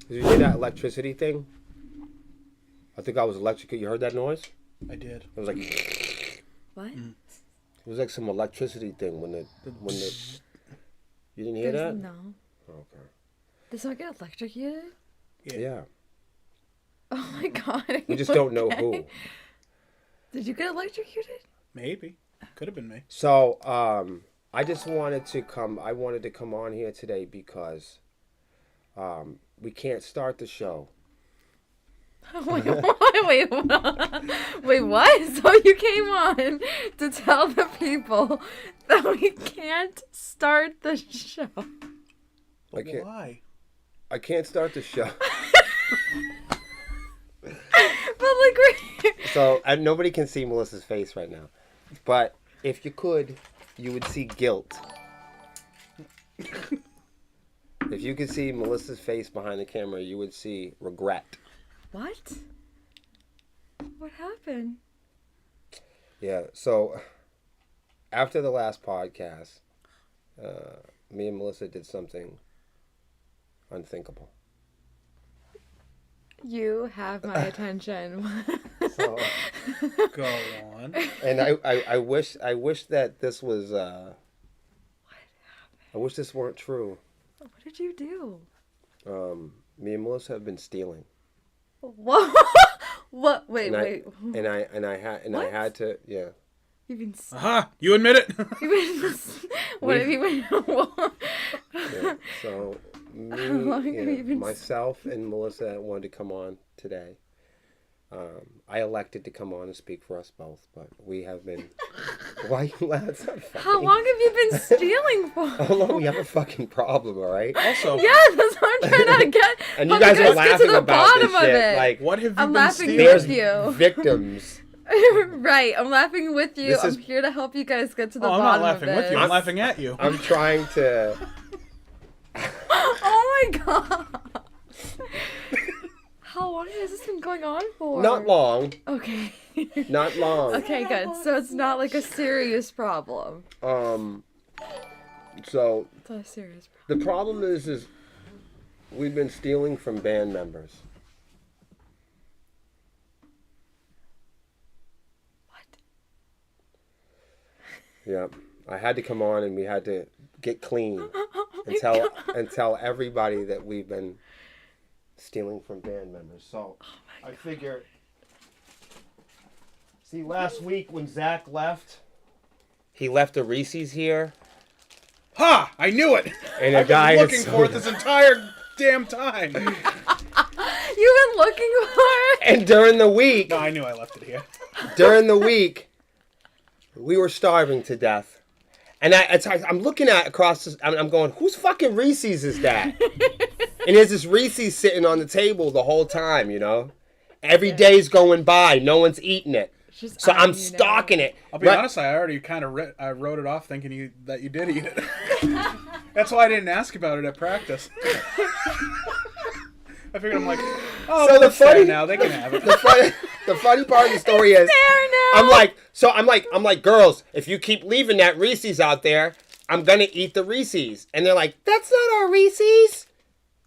Did you hear that electricity thing? I think I was electrocuted. You heard that noise? I did. It was like... What? It was like some electricity thing when the... You didn't hear that? No. Okay. Did someone get electrocuted? Yeah. Oh my god. We just don't know who. Did you get electrocuted? Maybe. Could have been me. So, I just wanted to come... I wanted to come on here today because we can't start the show. Wait, wait, what? So you came on to tell the people that we can't start the show. Why? I can't start the show. But like, So, and nobody can see Melissa's face right now. But if you could, you would see guilt. If you could see Melissa's face behind the camera, you would see regret. what? What happened? Yeah, so after the last podcast, me and Melissa did something unthinkable. You have my attention. So, Go on. and I wish that this was I wish this weren't true. What did you do? Me and Melissa have been stealing. What? What? Wait, And wait. I had to, yeah. You've been. Aha! You admit it. You've been. What have you been? Yeah. So long have you been- myself and Melissa wanted to come on today. I elected to come on and speak for us both, but we have been. Why you laughing? How long have you been stealing for? How long? We have a fucking problem, all right? Also, Yeah, that's what I'm trying to get. And you how guys to are get laughing to the about bottom this of shit. it. Like, what have you I'm been laughing stealing? there's with you. victims. Right, I'm laughing with you. This I'm is- here to help you guys get to the Oh, I'm bottom not laughing of with this. you. I'm laughing at you. I'm trying to. Oh my god. How long has this been going on for? Not long. Okay. Not long. Okay, good. So it's not like a serious problem. So It's not a serious problem. the problem is we've been stealing from band members. What? Yeah, I had to come on and we had to get clean and tell everybody that we've been stealing from band members. So I figure. See, last week when Zach left, he left a Reese's here. Ha! I knew it. And I've guy been is looking for it this entire damn time. You've been looking for it? And during the week, No, I knew I left it here. we were starving to death. And I'm looking at across, I'm going, whose fucking Reese's is that? And there's this Reese's sitting on the table the whole time, you know? Every day's going by, no one's eating it. Just So I'm eyeing you stalking now. it. I'll be honest, I already kind of I wrote it off thinking that you did eat it. That's why I didn't ask about it at practice. I figured I'm like, oh, So so the it's there funny- now. They can have it. The funny part of the story is, There now. I'm like, girls, if you keep leaving that Reese's out there, I'm gonna eat the Reese's. And they're like, that's not our Reese's.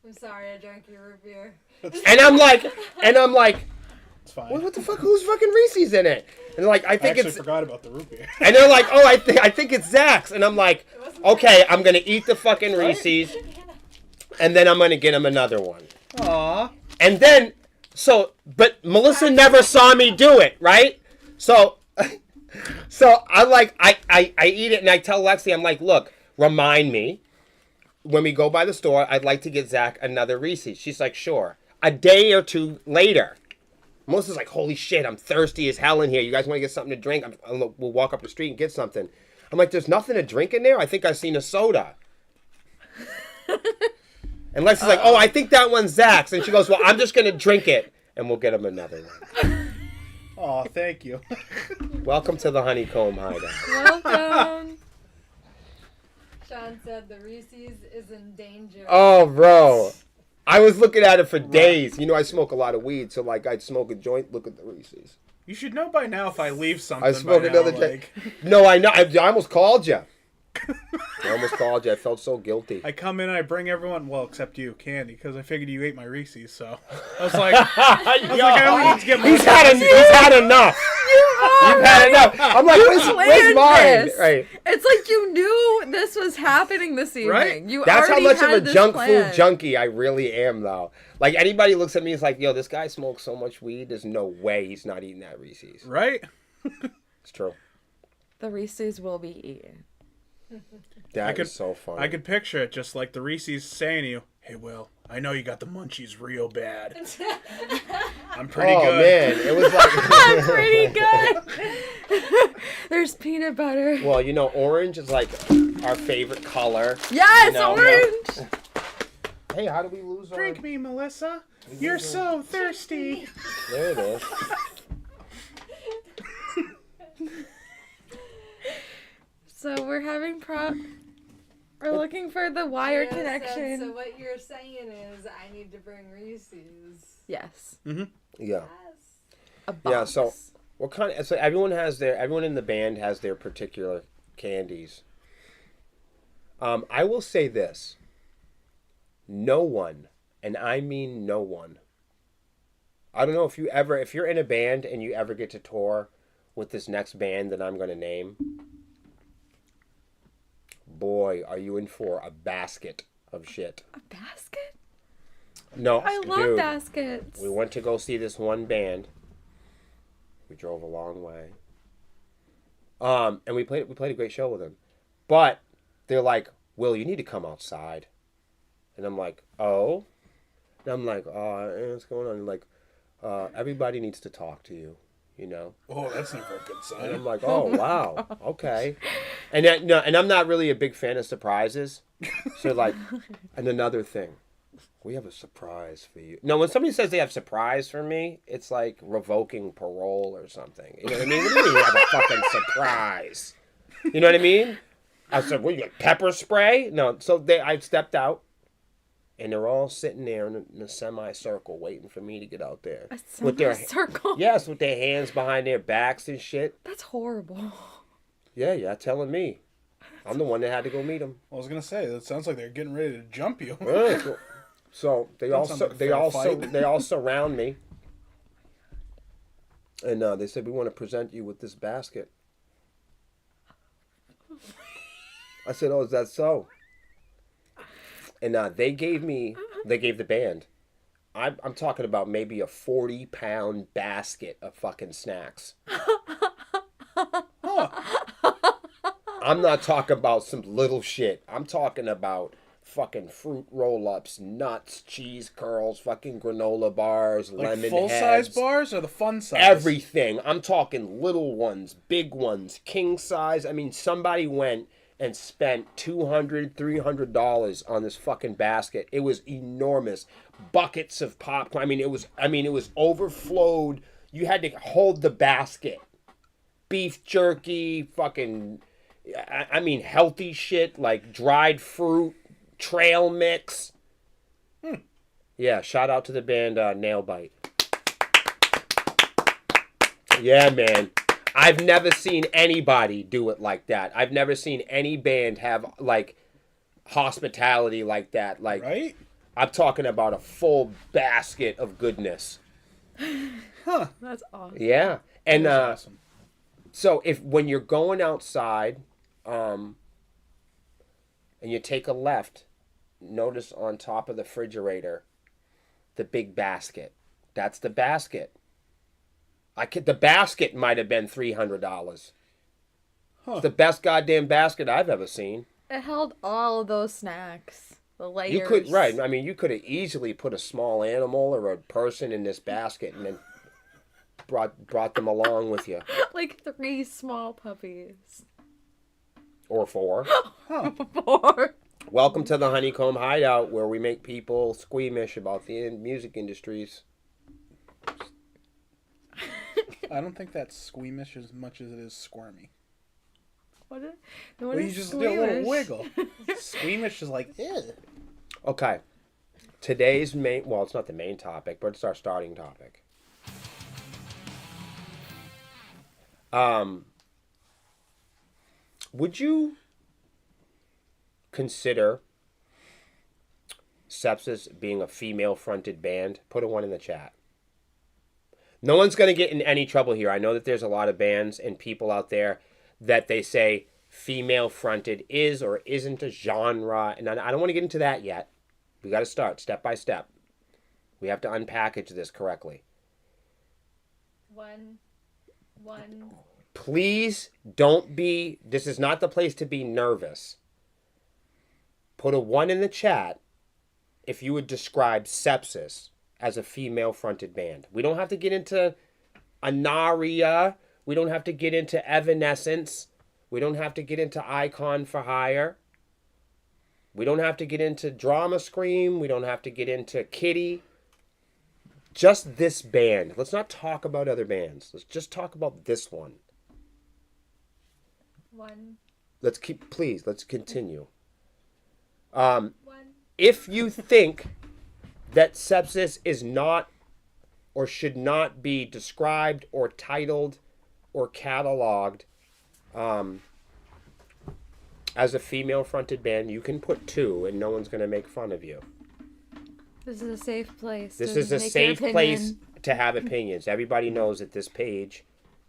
I'm sorry, I drank your root beer. And I'm like, It's fine. what the fuck? Who's fucking Reese's in it? And like, I I think actually it's, forgot about the root beer. and they're like, oh, I think it's Zach's. And I'm like, okay, I'm gonna eat the fucking Reese's, and then I'm gonna get him another one. Aw. And then, but Melissa never saw me do it, right? So I eat it and I tell Lexi, I'm like, look, remind me when we go by the store, I'd like to get Zach another Reese's. She's like, sure. A day or two later, Melissa's like, holy shit, I'm thirsty as hell in here. You guys want to get something to drink? We'll walk up the street and get something. I'm like, there's nothing to drink in there? I think I've seen a soda. And Lexi's like, oh, I think that one's Zach's. And she goes, well, I'm just going to drink it, and we'll get him another one. Aw, thank you. Welcome to the Honeycomb Hideout. Welcome. Sean said the Reese's is in danger. Oh, bro. I was looking at it for days. You know, I smoke a lot of weed, so, like, I'd smoke a joint, look at the Reese's. You should know by now if I leave something. I smoke by another now, joint. like... No, I know. I almost called you. I almost called you. I felt so guilty. I come in and I bring everyone, well, except you, candy, because I figured you ate my Reese's, so I was like, I only need to get more. He's had enough. You've had enough. I'm like, where's mine? This. Right. It's like you knew this was happening this evening. Right? That's how much of a junk plan. food junkie I really am, though. Like, anybody looks at me, it's like, yo, this guy smokes so much weed, there's no way he's not eating that Reese's. Right? It's true. The Reese's will be eaten. That is so funny. I could picture it just like the Reese's saying to you, hey, Will, I know you got the munchies real bad. I'm pretty good. Oh, man. It was like... I'm pretty good. There's peanut butter. Well, you know, orange is like our favorite color. Yes, you know, orange. Hey, how do we lose our... Drink me, Melissa. You're so thirsty. There it is. So we're having We're looking for the wire Yeah, connection. So what you're saying is I need to bring Reese's. Yes. Yeah. Yes. A box. Yeah, so what kind of... So everyone in the band has their particular candies. I will say this. No one, and I mean no one. I don't know if you're in a band and you ever get to tour with this next band that I'm going to name. Boy, are you in for a basket of shit. A basket? No, I love dude, baskets. we went to go see this one band. We drove a long way. And we played a great show with them. But they're like, Will, you need to come outside. And I'm like, oh? And I'm like, what's going on? And like, everybody needs to talk to you, you know? Oh, that's never a good And sign. I'm like, oh, wow, okay. And I'm not really a big fan of surprises. So like, and another thing, we have a surprise for you. No, when somebody says they have surprise for me, it's like revoking parole or something. You know what I mean? What do you mean you have a fucking surprise? You know what I mean? I said, what, you got pepper spray? No, so I stepped out. And they're all sitting there in a semicircle waiting for me to get out there. A semicircle? Yes, with their hands behind their backs and shit. That's horrible. Yeah, you're telling me. I'm the one that had to go meet them. I was gonna say that sounds like they're getting ready to jump you. So they all surround me. And they said, we want to present you with this basket. I said, oh, is that so? And they gave the band, I'm talking about maybe a 40-pound basket of fucking snacks. I'm not talking about some little shit. I'm talking about fucking fruit roll-ups, nuts, cheese curls, fucking granola bars, Like lemon full-size heads. bars or the fun size? Everything. I'm talking little ones, big ones, king size. I mean, somebody went and spent $200, $300 on this fucking basket. It was enormous. Buckets of popcorn. I mean, it was overflowed. You had to hold the basket. Beef jerky, fucking, I mean, healthy shit like dried fruit, trail mix. Yeah, shout out to the band Nail Bite. Yeah, man. I've never seen anybody do it like that. I've never seen any band have, like, hospitality like that. Like, Right? I'm talking about a full basket of goodness. That's awesome. Yeah. And That's awesome. so when you're going outside and you take a left, notice on top of the refrigerator the big basket. That's the basket. The basket might have been $300. It's the best goddamn basket I've ever seen. It held all of those snacks. The layers. You could, right. I mean, you could have easily put a small animal or a person in this basket and then brought them along with you. Like 3 small puppies. Or 4. 4. Welcome to the Honeycomb Hideout, where we make people squeamish about the music industries. I don't think that's squeamish as much as it is squirmy. What is Well, you just do a little wiggle. Squeamish is like, ew. Okay. Today's well, it's not the main topic, but it's our starting topic. Would you consider Sepsiss being a female-fronted band, put a 1 in the chat. No one's going to get in any trouble here. I know that there's a lot of bands and people out there that they say female-fronted is or isn't a genre, and I don't want to get into that yet. We got to start step by step. We have to unpackage this correctly. One. Please don't be, this is not the place to be nervous. Put a 1 in the chat if you would describe Sepsiss as a female-fronted band. We don't have to get into Anaria. We don't have to get into Evanescence. We don't have to get into Icon for Hire. We don't have to get into Drama Scream. We don't have to get into Kitty. Just this band. Let's not talk about other bands. Let's just talk about this one. One. Let's continue. One. If you think that Sepsiss is not or should not be described or titled or cataloged as a female-fronted band, you can put 2 and no one's going to make fun of you. This is a safe place. This to is a make safe your place opinion. to have opinions. Everybody knows at this page,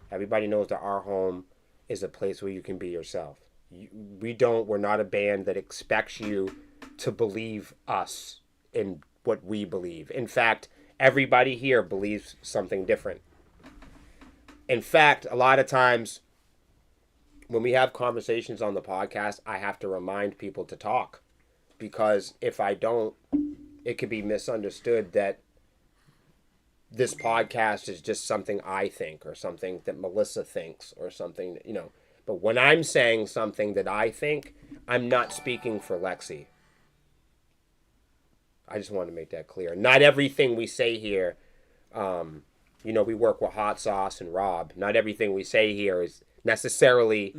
everybody knows that our home is a place where you can be yourself. We're not a band that expects you to believe us in what we believe. In fact, everybody here believes something different. In fact, a lot of times when we have conversations on the podcast, I have to remind people to talk, because if I don't, it could be misunderstood that this podcast is just something I think or something that Melissa thinks or something that, but when I'm saying something that I think, I'm not speaking for Lexi. I just want to make that clear. Not everything we say here, we work with Hot Sauce and Rob. Not everything we say here is necessarily,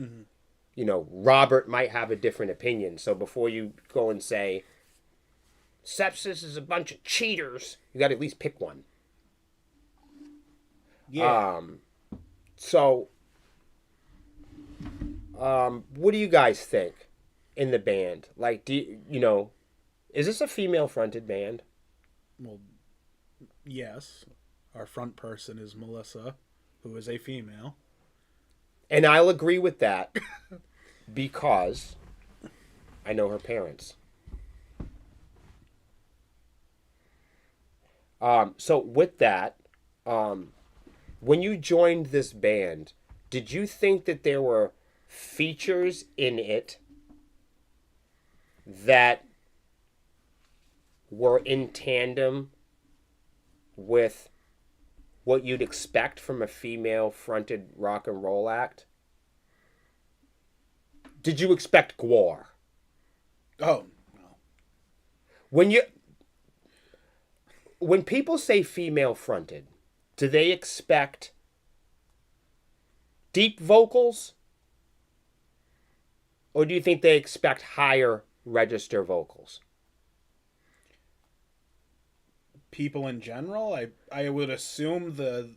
Robert might have a different opinion. So before you go and say, Sepsiss is a bunch of cheaters, you got to at least pick one. Yeah. What do you guys think in the band? Like, is this a female-fronted band? Well, yes. Our front person is Melissa, who is a female. And I'll agree with that because I know her parents. So with that, when you joined this band, did you think that there were features in it that were in tandem with what you'd expect from a female-fronted rock and roll act? Did you expect Gwar? Oh, no. When people say female-fronted, do they expect deep vocals? Or do you think they expect higher register vocals? People in general, I would assume the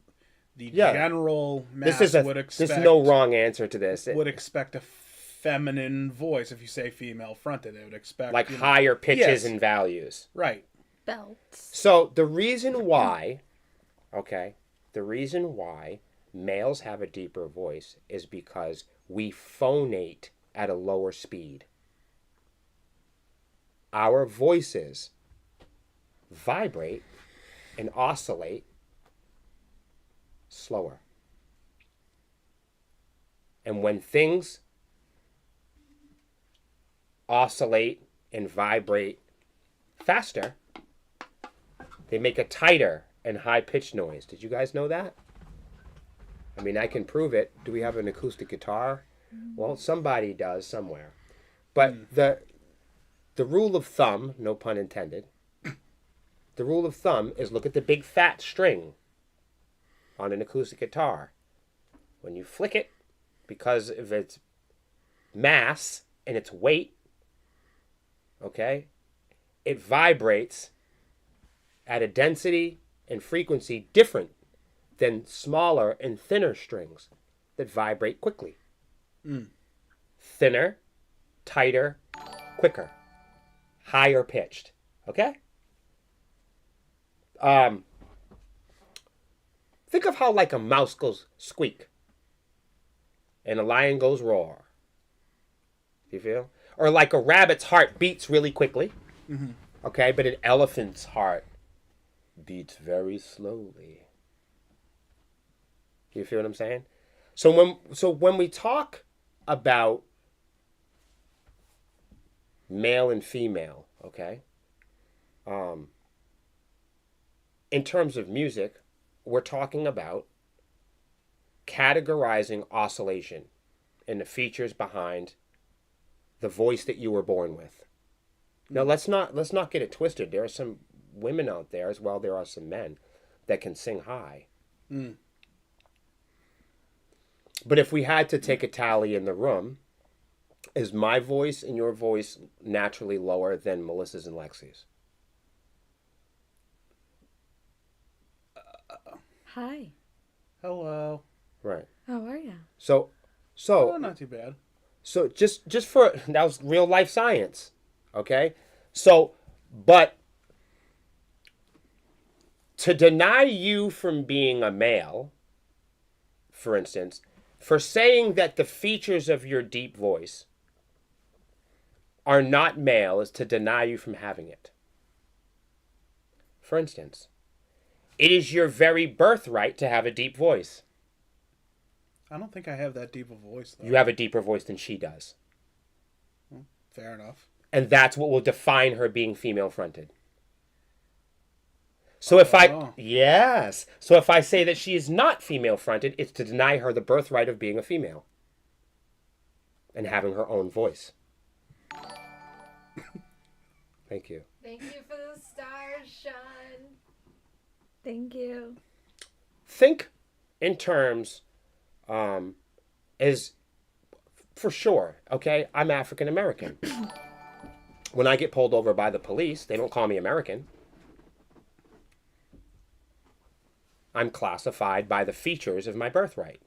general mass would expect. There's no wrong answer to this. Would expect a feminine voice. If you say female fronted, they would expect like higher pitches yes. and values. Right. Belts. So the reason why males have a deeper voice is because we phonate at a lower speed. Our voices vibrate and oscillate slower. And when things oscillate and vibrate faster, they make a tighter and high-pitched noise. Did you guys know that? I mean, I can prove it. Do we have an acoustic guitar? Well, somebody does somewhere. But the rule of thumb, no pun intended, the rule of thumb is look at the big fat string on an acoustic guitar. When you flick it, because of its mass and its weight, okay, it vibrates at a density and frequency different than smaller and thinner strings that vibrate quickly. Thinner, tighter, quicker, higher pitched. Okay? Think of how like a mouse goes squeak and a lion goes roar. You feel? Or like a rabbit's heart beats really quickly. Mm-hmm. Okay, but an elephant's heart beats very slowly. You feel what I'm saying? So when we talk about male and female, okay, in terms of music, we're talking about categorizing oscillation and the features behind the voice that you were born with. Now let's not get it twisted. There are some women out there as well. There are some men that can sing high. Mm. But if we had to take a tally in the room, is my voice and your voice naturally lower than Melissa's and Lexi's? Hi. Hello. Right. How are you? So Oh, not too bad. So just for, that was real life science, okay? So, but to deny you from being a male, for instance, for saying that the features of your deep voice are not male is to deny you from having it. For instance, it is your very birthright to have a deep voice. I don't think I have that deep a voice, though. You have a deeper voice than she does. Fair enough. And that's what will define her being female fronted. So if yes. So if I say that she is not female fronted, it's to deny her the birthright of being a female. And having her own voice. Thank you. Thank you for the stars, Sean. Thank you. Think in terms, as for sure, okay, I'm African American. When I get pulled over by the police, they don't call me American. I'm classified by the features of my birthright.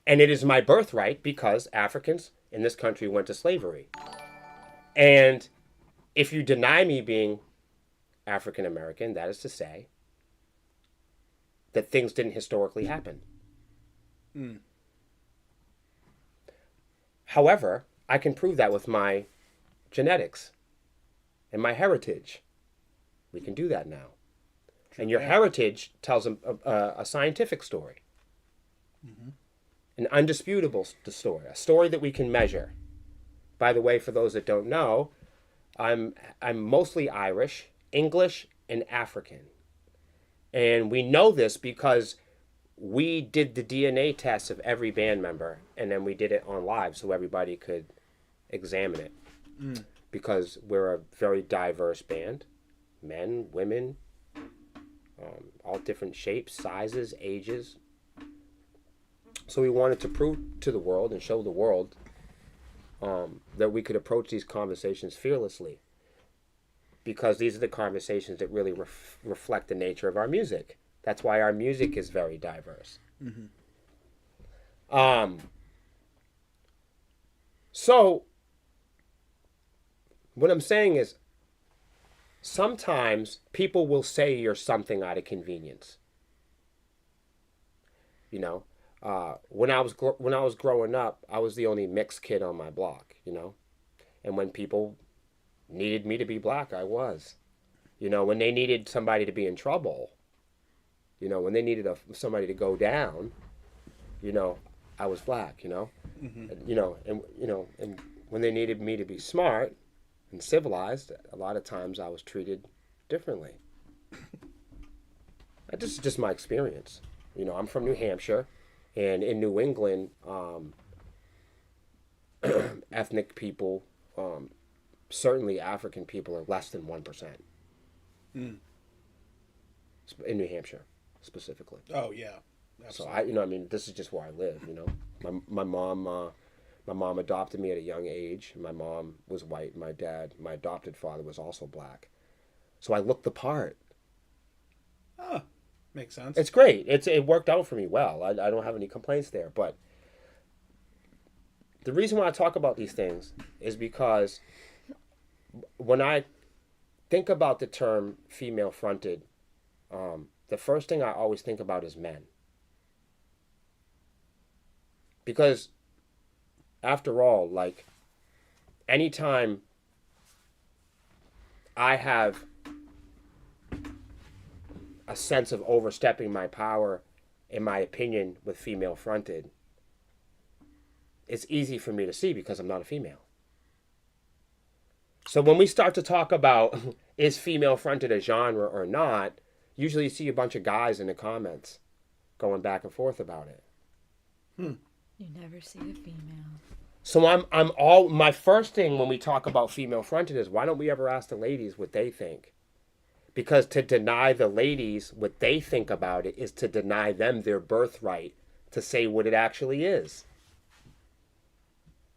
And it is my birthright because Africans in this country went to slavery. And if you deny me being African American, that is to say that things didn't historically happen. Mm. However, I can prove that with my genetics and my heritage. We can do that now. And your heritage tells a scientific story. Mm-hmm. An undisputable story. A story that we can measure. By the way, for those that don't know, I'm mostly Irish, English, and African. And we know this because we did the DNA tests of every band member, and then we did it on live so everybody could examine it. Mm. Because we're a very diverse band. Men, women, all different shapes, sizes, ages. So we wanted to prove to the world and show the world that we could approach these conversations fearlessly. Because these are the conversations that really reflect the nature of our music. That's why our music is very diverse. Mm-hmm. So, what I'm saying is, sometimes people will say you're something out of convenience. You know, when I was growing up, I was the only mixed kid on my block. You know, and when people needed me to be black, I was. You know, when they needed somebody to be in trouble. You know, when they needed somebody to go down. You know, I was black. You know, Mm-hmm. and when they needed me to be smart and civilized, a lot of times I was treated differently. This is just my experience. You know, I'm from New Hampshire, and in New England, ethnic people, certainly African people, are less than 1%. Mm. In New Hampshire, specifically. Oh, yeah. Absolutely. So this is just where I live. You know, my mom adopted me at a young age. My mom was white. My adopted father was also black. So I looked the part. Oh, makes sense. It's great. It worked out for me well. I don't have any complaints there. But the reason why I talk about these things is because when I think about the term female fronted, the first thing I always think about is men. Because after all, like, anytime I have a sense of overstepping my power, in my opinion, with female fronted, it's easy for me to see because I'm not a female. So when we start to talk about is female fronted a genre or not, usually you see a bunch of guys in the comments going back and forth about it. You never see a female. So my first thing when we talk about female fronted is, why don't we ever ask the ladies what they think? Because to deny the ladies what they think about it is to deny them their birthright to say what it actually is.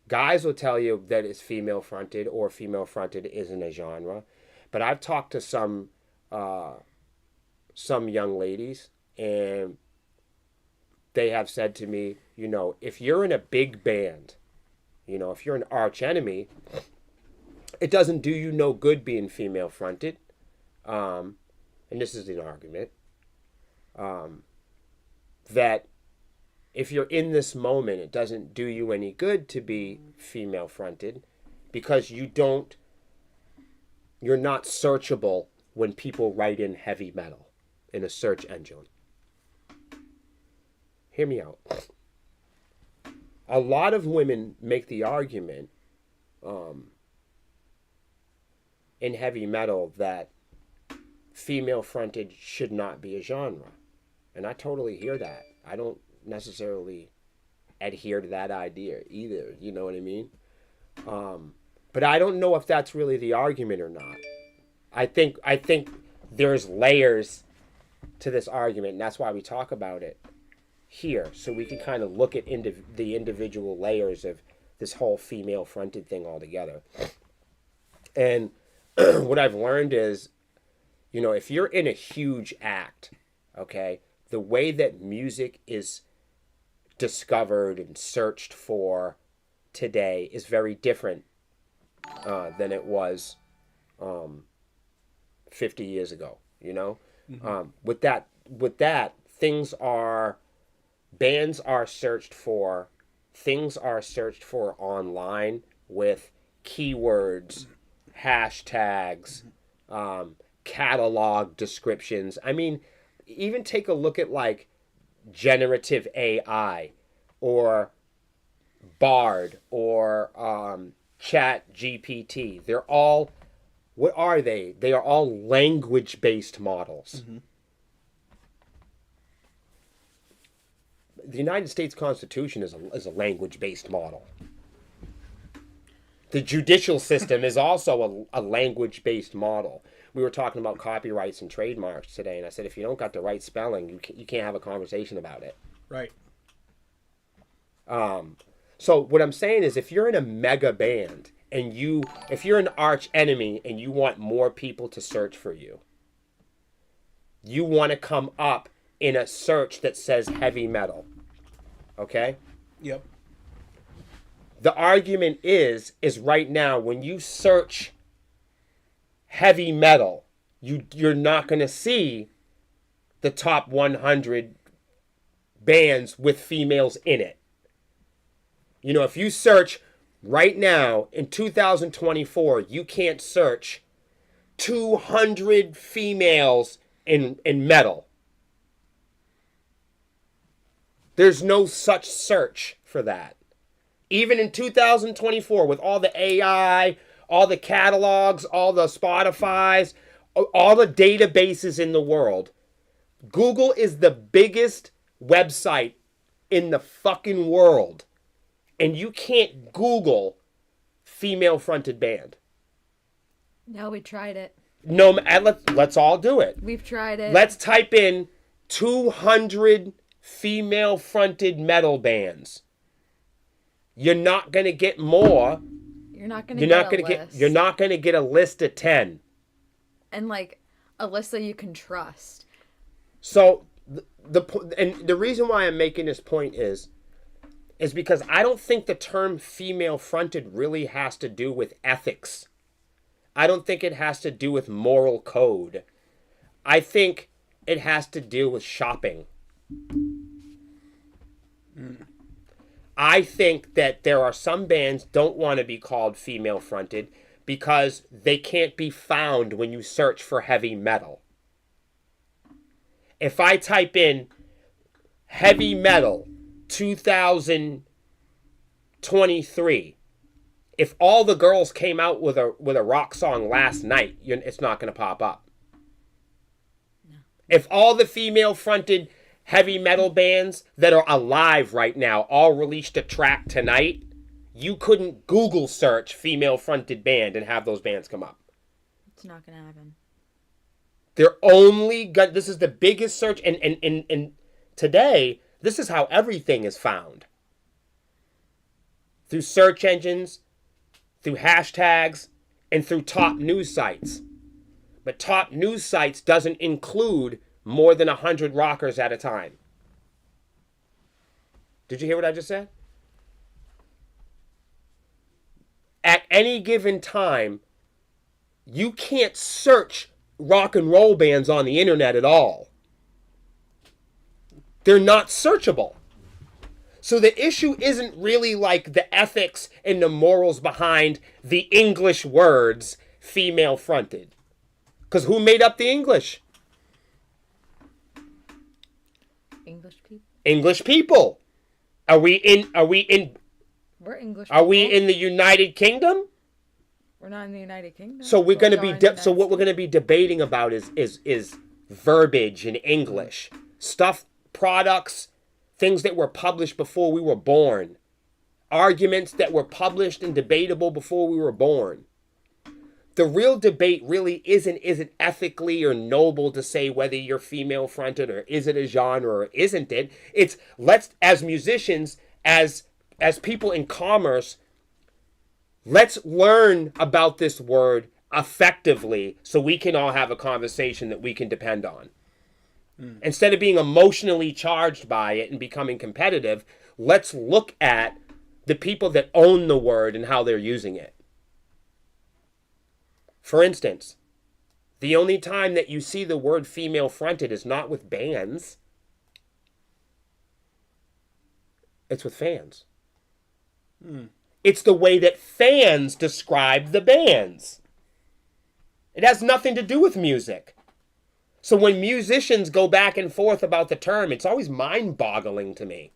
Guys will tell you that it's female fronted or female fronted isn't a genre. But I've talked to some young ladies, and they have said to me, you know, if you're in a big band, you know, if you're an arch enemy, it doesn't do you no good being female fronted. And this is an argument, that if you're in this moment, it doesn't do you any good to be female fronted because you're not searchable when people write in heavy metal in a search engine. Hear me out. A lot of women make the argument in heavy metal that female fronted should not be a genre. And I totally hear that. I don't necessarily adhere to that idea either. You know what I mean? But I don't know if that's really the argument or not. I think there's layers to this argument, and that's why we talk about it here, so we can kind of look at the individual layers of this whole female fronted thing altogether. And what I've learned is, you know, if you're in a huge act, okay, the way that music is discovered and searched for today is very different than it was 50 years ago, you know? Mm-hmm. With that, bands are searched for, things are searched for online with keywords, hashtags, catalog descriptions. I mean, even take a look at like generative AI or Bard or Chat GPT. They're all, what are they? They are all language-based models. Mm-hmm. The United States Constitution is a language-based model. The judicial system is also a language-based model. We were talking about copyrights and trademarks today, and I said, if you don't got the right spelling, you can't have a conversation about it. Right. So what I'm saying is, if you're in a mega band, and if you're an arch enemy and you want more people to search for you, you want to come up in a search that says heavy metal. Okay? Yep. The argument is right now, when you search heavy metal, you're not going to see the top 100 bands with females in it. You know, if you search right now in 2024, you can't search 200 females in metal. There's no such search for that. Even in 2024, with all the AI, all the catalogs, all the Spotifys, all the databases in the world, Google is the biggest website in the fucking world. And you can't Google female-fronted band. No, we tried it. No, let's all do it. We've tried it. Let's type in 200 female-fronted metal bands. You're not gonna get more. You're not gonna get a list. You're not gonna get a list of 10. And like a list that you can trust. So the reason why I'm making this point is is because I don't think the term female-fronted really has to do with ethics. I don't think it has to do with moral code. I think it has to do with shopping. I think that there are some bands don't want to be called female-fronted because they can't be found when you search for heavy metal. If I type in heavy metal 2023, if all the girls came out with a rock song last night, it's not going to pop up. No. If all the female-fronted heavy metal bands that are alive right now all released a track tonight, you couldn't Google search female-fronted band and have those bands come up. It's not going to happen. They're only got, this is the biggest search, and today, this is how everything is found. Through search engines, through hashtags, and through top news sites. But top news sites doesn't include more than 100 rockers at a time. Did you hear what I just said? At any given time, you can't search rock and roll bands on the internet at all. They're not searchable. So the issue isn't really like the ethics and the morals behind the English words female-fronted. Because who made up the English? English people. English people. Are we in We're English Are we people. in the United Kingdom? We're not in the United Kingdom. So we're going to be so what we're going to be debating about is verbiage in English. Stuff, products, things that were published before we were born. Arguments that were published and debatable before we were born. The real debate really isn't is it ethically or noble to say whether you're female fronted or is it a genre or isn't it? It's let's, as musicians, as people in commerce, let's learn about this word effectively so we can all have a conversation that we can depend on. Instead of being emotionally charged by it and becoming competitive, let's look at the people that own the word and how they're using it. For instance, the only time that you see the word female fronted is not with bands. It's with fans. It's the way that fans describe the bands. It has nothing to do with music. So when musicians go back and forth about the term, it's always mind-boggling to me.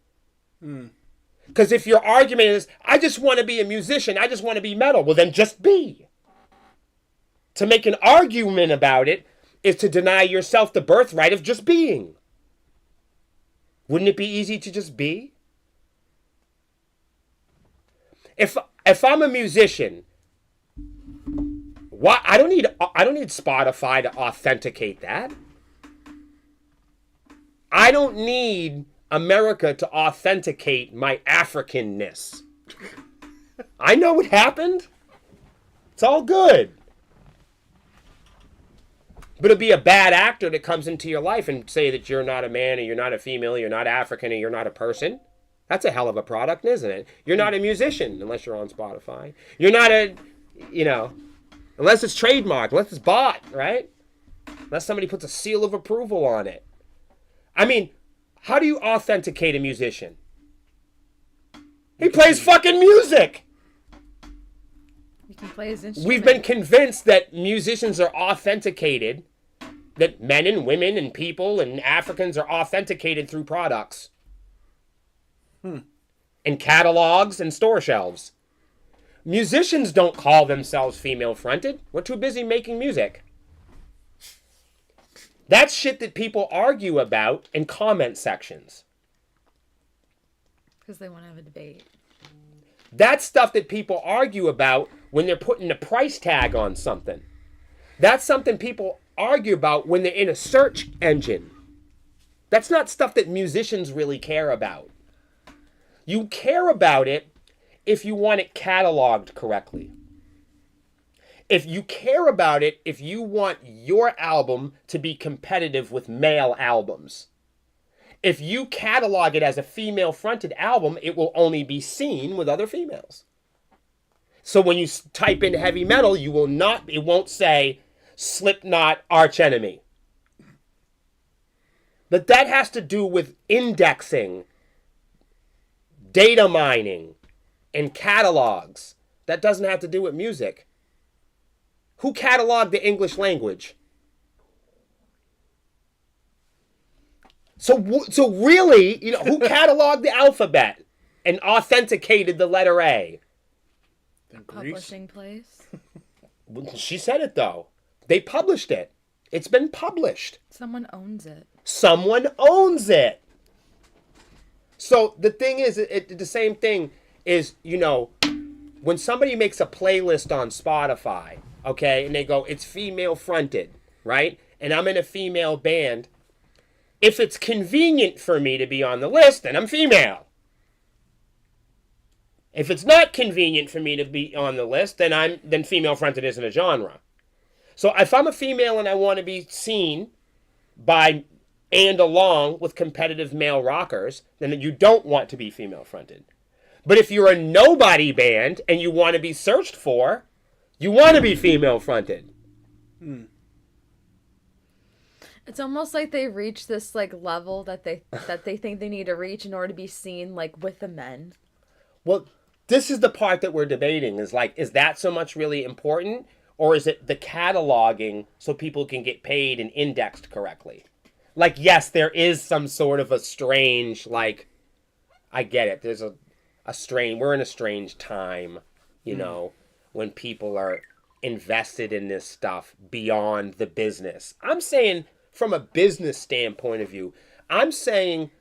Because if your argument is, I just want to be a musician, I just want to be metal, well then just be. To make an argument about it is to deny yourself the birthright of just being. Wouldn't it be easy to just be? If I'm a musician, why I don't need Spotify to authenticate that. I don't need America to authenticate my Africanness. I know what happened. It's all good. But it'd be a bad actor that comes into your life and say that you're not a man or you're not a female, you're not African or you're not a person. That's a hell of a product, isn't it? You're not a musician unless you're on Spotify. You're not unless it's trademarked, unless it's bought, right? Unless somebody puts a seal of approval on it. I mean, how do you authenticate a musician? He plays fucking music. You can play his instrument. We've been convinced that musicians are authenticated, that men and women and people and Africans are authenticated through products. And catalogs and store shelves. Musicians don't call themselves female-fronted. We're too busy making music. That's shit that people argue about in comment sections. Because they want to have a debate. That's stuff that people argue about when they're putting a price tag on something. That's something people argue about when they're in a search engine. That's not stuff that musicians really care about. You care about it if you want it cataloged correctly. If you care about it, if you want your album to be competitive with male albums. If you catalog it as a female-fronted album, it will only be seen with other females. So when you type in heavy metal, it won't say Slipknot, Arch Enemy. But that has to do with indexing, data mining, and catalogs. That doesn't have to do with music. Who cataloged the English language? So really, who cataloged the alphabet and authenticated the letter A? The Greeks? Publishing place. She said it, though. They published it. It's been published. Someone owns it. Someone owns it. So the thing is, the same thing is, when somebody makes a playlist on Spotify, okay, and they go, it's female fronted, right? And I'm in a female band. If it's convenient for me to be on the list, then I'm female. If it's not convenient for me to be on the list, then female fronted isn't a genre. So if I'm a female and I want to be seen by and along with competitive male rockers, then you don't want to be female fronted. But if you're a nobody band and you want to be searched for, you want to be female fronted. It's almost like they reach this level that they think they need to reach in order to be seen with the men. Well, this is the part that we're debating is that so much really important, or is it the cataloging so people can get paid and indexed correctly? Yes, there is some sort of a strange, I get it. There's we're in a strange time, when people are invested in this stuff beyond the business. I'm saying from a business standpoint of view, I'm saying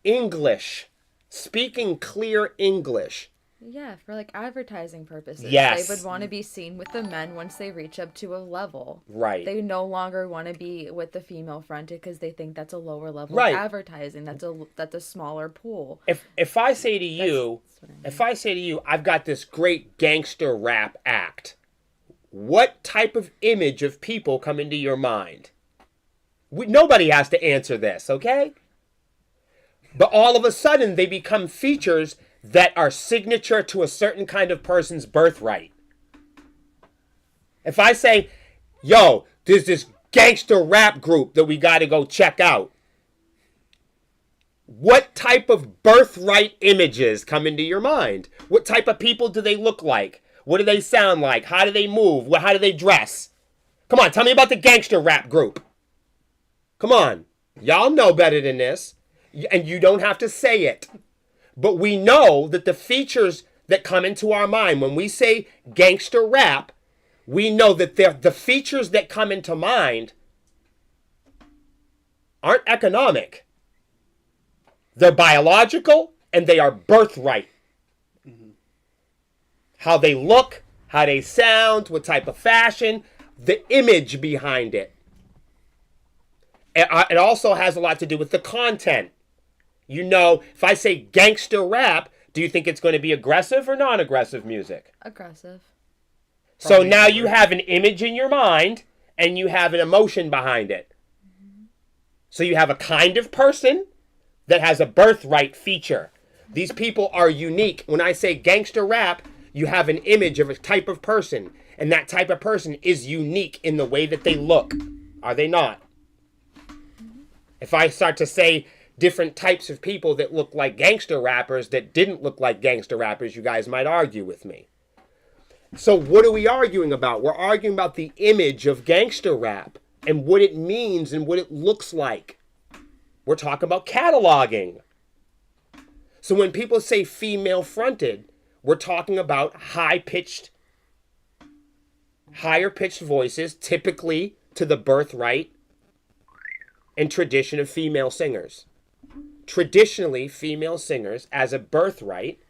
English, speaking clear English. Yeah, for advertising purposes. Yes. They would want to be seen with the men once they reach up to a level. Right. They no longer want to be with the female fronted because they think that's a lower level Right. of advertising. That's a smaller pool. If I say to you, I've got this great gangster rap act, what type of image of people come into your mind? Nobody has to answer this, okay? But all of a sudden, they become features that are signature to a certain kind of person's birthright. If I say, yo, there's this gangster rap group that we got to go check out, what type of birthright images come into your mind? What type of people do they look like? What do they sound like? How do they move? How do they dress? Come on, tell me about the gangster rap group. Come on. Y'all know better than this. And you don't have to say it. But we know that the features that come into our mind, when we say gangster rap, we know that the features that come into mind aren't economic. They're biological and they are birthright. Mm-hmm. How they look, how they sound, what type of fashion, the image behind it. It also has a lot to do with the content. If I say gangster rap, do you think it's going to be aggressive or non-aggressive music? Aggressive. So now you have an image in your mind and you have an emotion behind it. Mm-hmm. So you have a kind of person that has a birthright feature. These people are unique. When I say gangster rap, you have an image of a type of person, and that type of person is unique in the way that they look. Are they not? Mm-hmm. If I start to say different types of people that look like gangster rappers that didn't look like gangster rappers, you guys might argue with me. So what are we arguing about? We're arguing about the image of gangster rap and what it means and what it looks like. We're talking about cataloging. So when people say female fronted, we're talking about higher pitched voices, typically to the birthright and tradition of female singers. Traditionally, female singers, as a birthright,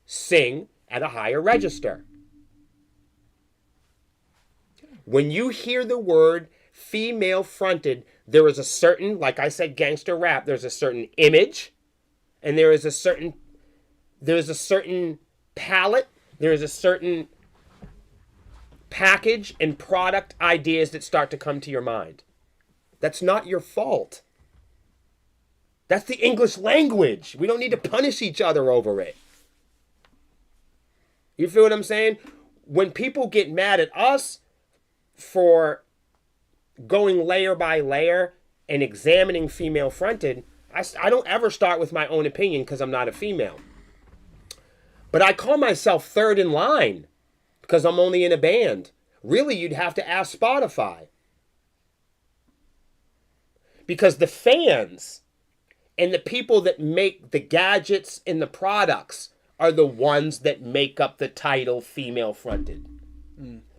sing at a higher register. When you hear the word female fronted, there is a certain, like I said, gangster rap, there's a certain image, and there is a certain palette, there is a certain package and product ideas that start to come to your mind. That's not your fault. That's the English language. We don't need to punish each other over it. You feel what I'm saying? When people get mad at us for going layer by layer and examining female fronted, I don't ever start with my own opinion because I'm not a female. But I call myself third in line because I'm only in a band. Really, you'd have to ask Spotify. Because the fans and the people that make the gadgets and the products are the ones that make up the title female fronted.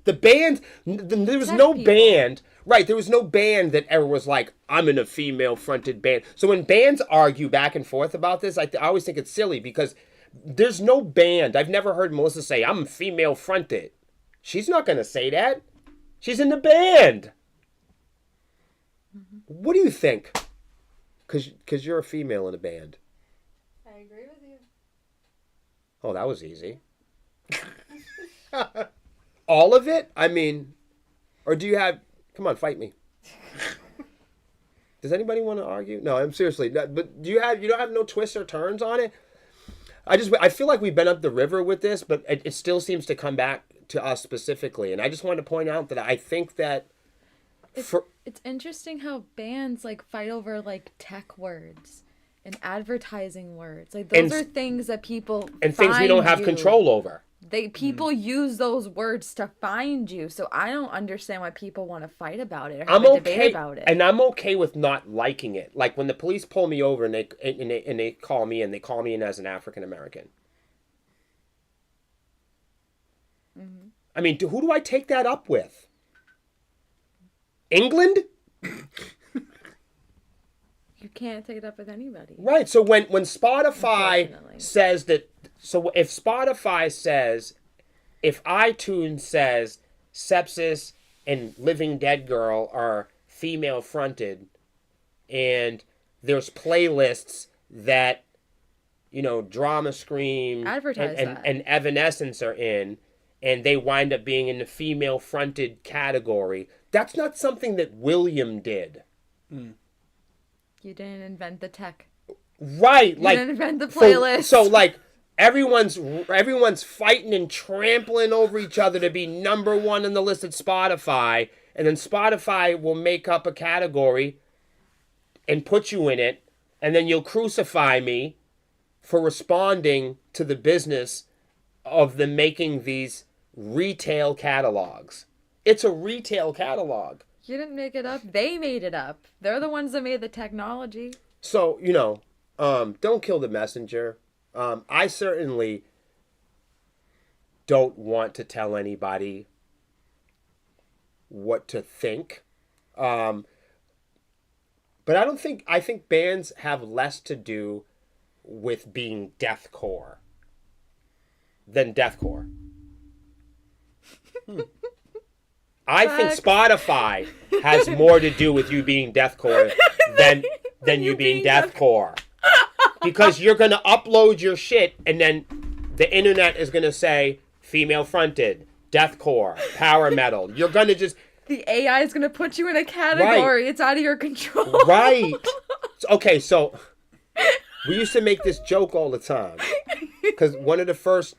The band, there was no band, right? There was no band that ever was like, I'm in a female fronted band. So when bands argue back and forth about this, I always think it's silly because there's no band. I've never heard Melissa say, I'm female fronted. She's not going to say that. She's in the band. What do you think? Because you're a female in a band. I agree with you. Oh, that was easy. All of it? I mean, or do you have... Come on, fight me. Does anybody want to argue? No, I'm seriously. But you don't have no twists or turns on it? I feel like we've been up the river with this, but it still seems to come back to us specifically. And I just wanted to point out that I think that... It's interesting how bands like fight over like tech words and advertising words. Like those are things that people and things we don't have control over. People use those words to find you. So I don't understand why people want to fight about it or I'm have a okay, debate about it. And I'm okay with not liking it. Like when the police pull me over and they call me in as an African American. Mm-hmm. I mean, who do I take that up with? England? You can't take it up with anybody. Right. So when Spotify says that, so if Spotify says, if iTunes says Sepsiss and Living Dead Girl are female fronted, and there's playlists that, Drama Scream and Evanescence are in, and they wind up being in the female fronted category, that's not something that William did. You didn't invent the tech. Right. You didn't invent the playlist. So like everyone's fighting and trampling over each other to be number one on the list at Spotify, and then Spotify will make up a category and put you in it, and then you'll crucify me for responding to the business of them making these retail catalogs. It's a retail catalog. You didn't make it up. They made it up. They're the ones that made the technology. So, don't kill the messenger. I certainly don't want to tell anybody what to think. But I think bands have less to do with being deathcore than deathcore. I think Spotify has more to do with you being deathcore than you being deathcore. Because you're going to upload your shit and then the internet is going to say female fronted, deathcore, power metal. You're going to just... The AI is going to put you in a category. Right. It's out of your control. Right. Okay, so we used to make this joke all the time. Because one of the first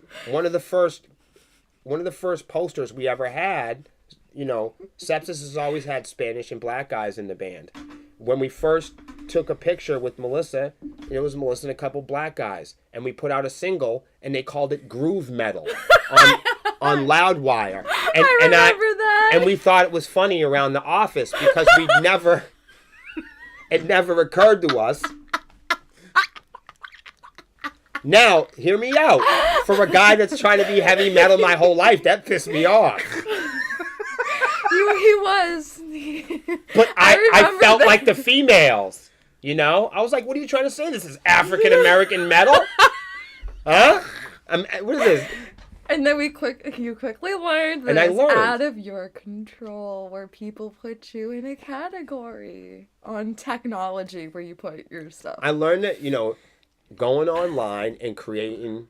posters we ever had, Sepsiss has always had Spanish and black guys in the band. When we first took a picture with Melissa, it was Melissa and a couple black guys, and we put out a single, and they called it groove metal on Loudwire. And I remember that. And we thought it was funny around the office because it never occurred to us. Now, hear me out. For a guy that's trying to be heavy metal my whole life, that pissed me off. He was. But I felt like the females, I was like, what are you trying to say? This is African American metal? Huh? What is this? And then you quickly learned that it's out of your control where people put you in a category on technology where you put your stuff. I learned that, going online and creating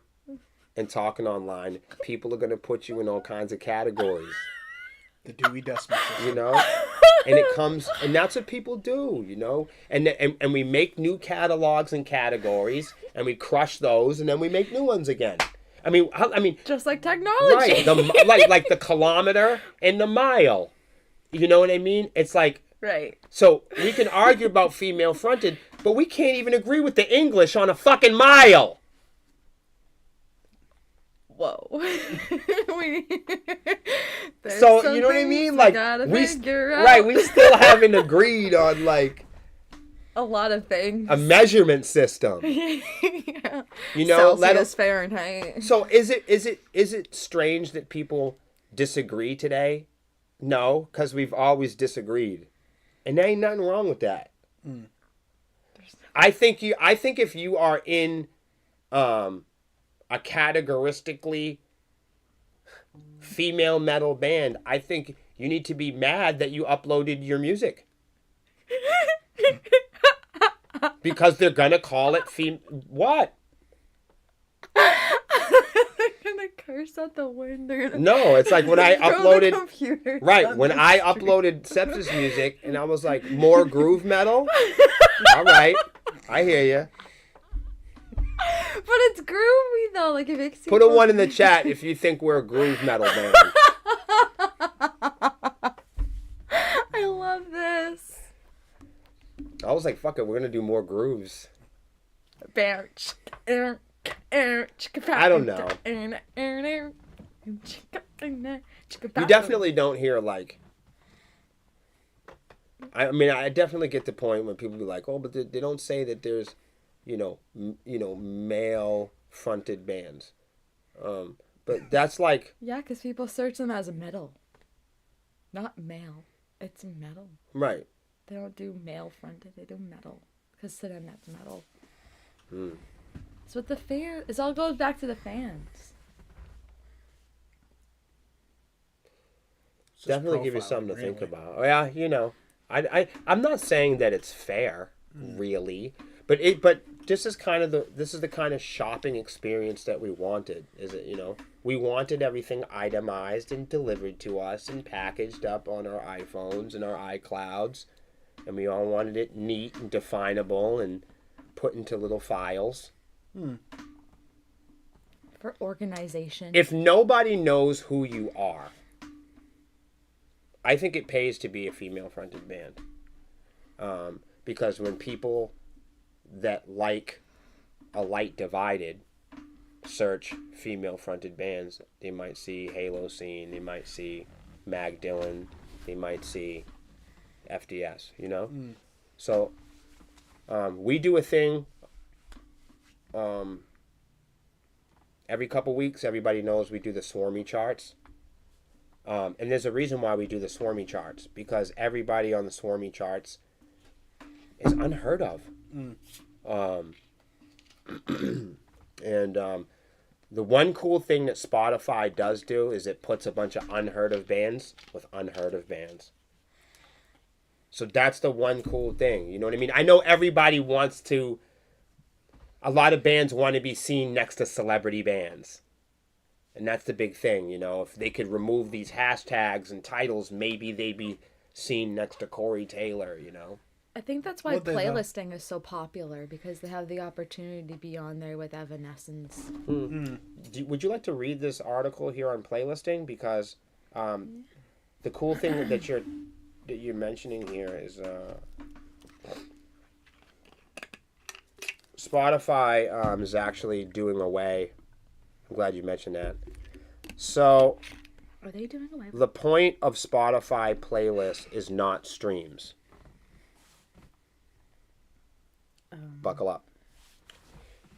and talking online, people are going to put you in all kinds of categories. The Dewey Decimal System. And it comes, and that's what people do, and we make new catalogs and categories, and we crush those, and then we make new ones again. I mean, just like technology, right? Like the kilometer and the mile. You know what I mean? It's like, right. So we can argue about female fronted, but we can't even agree with the English on a fucking mile. Whoa. So you know what I mean? Like we still haven't agreed on like a lot of things. A measurement system. Yeah. Celsius, Fahrenheit. So is it strange that people disagree today? No, because we've always disagreed, and there ain't nothing wrong with that. I think if you are in a categoristically female metal band, I think you need to be mad that you uploaded your music. Because they're gonna call it what? They're gonna curse out the wind. No, it's like when I uploaded when I street. uploaded Sepsiss music and I was like, more groove metal? All right, I hear you. But it's groovy though, like it makes you Put a 1 in the chat if you think we're a groove metal band. I love this. I was like, fuck it, we're gonna do more grooves. I don't know. You definitely don't hear like. I mean, I definitely get the point when people be like, "Oh, but they don't say that there's, male fronted bands." But that's like. Yeah, because people search them as metal, not male. It's metal. Right. They don't do male fronted. They do metal, because to them that's metal. So with the fan, it all goes back to the fans. Definitely give you something to think about. Oh, yeah, I'm not saying that it's fair, really, but this is the kind of shopping experience that we wanted. Is it? We wanted everything itemized and delivered to us and packaged up on our iPhones and our iClouds, and we all wanted it neat and definable and put into little files. For organization. If nobody knows who you are, I think it pays to be a female-fronted band. Because when people that like a light divided search female-fronted bands, they might see Halo Scene, they might see Mag Dylan, they might see FDS, So we do a thing every couple weeks. Everybody knows we do the Swarmy charts. And there's a reason why we do the Swarmy charts, because everybody on the Swarmy charts is unheard of. And the one cool thing that Spotify does do is it puts a bunch of unheard of bands with unheard of bands. So that's the one cool thing. You know what I mean? I know everybody wants to... A lot of bands want to be seen next to celebrity bands. And that's the big thing, If they could remove these hashtags and titles, maybe they'd be seen next to Corey Taylor, I think that's why playlisting is so popular, because they have the opportunity to be on there with Evanescence. Would you like to read this article here on playlisting? Because the cool thing that you're mentioning here is Spotify is actually doing away. I'm glad you mentioned that. So, are they doing away? The point of Spotify playlists is not streams. Buckle up.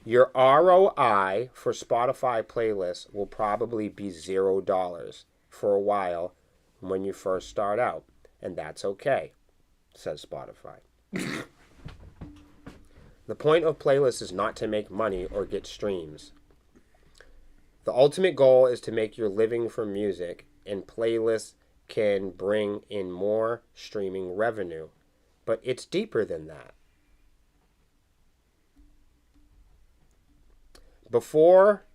Your ROI for Spotify playlists will probably be $0 for a while when you first start out, and that's okay, says Spotify. The point of playlists is not to make money or get streams. The ultimate goal is to make your living from music, and playlists can bring in more streaming revenue. But it's deeper than that. Before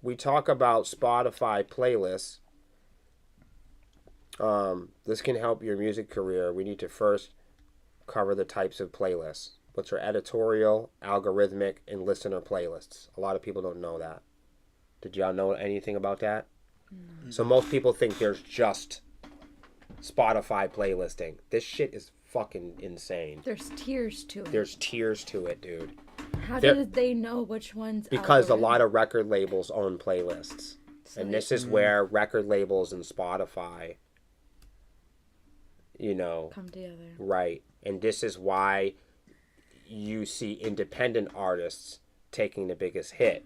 we talk about Spotify playlists, This can help your music career. We need to first cover the types of playlists, which are editorial, algorithmic, and listener playlists. A lot of people don't know that. Did y'all know anything about that? No. So most people think there's just Spotify playlisting. This shit is fucking insane. There's tiers to it. There's tiers to it, dude. How did they know which ones? Because a lot of record labels own playlists. So and this is where record labels and Spotify, come together. Right. And this is why you see independent artists taking the biggest hit.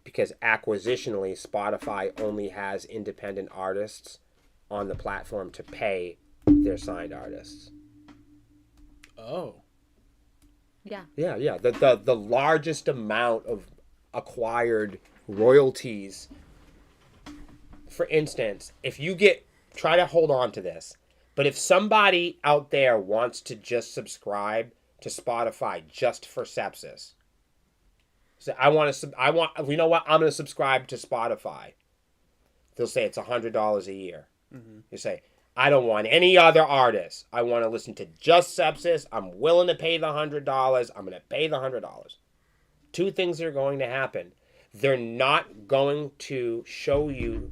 Because acquisitionally, Spotify only has independent artists on the platform to pay their signed artists. Oh. Yeah. Yeah. The largest amount of acquired royalties. For instance, if you try to hold on to this, but if somebody out there wants to just subscribe to Spotify just for Sepsiss, so you know what? I'm going to subscribe to Spotify. They'll say it's $100 a year. Mm-hmm. You say, I don't want any other artists. I want to listen to just Sepsiss. I'm willing to pay the $100. I'm going to pay the $100. Two things are going to happen. They're not going to show you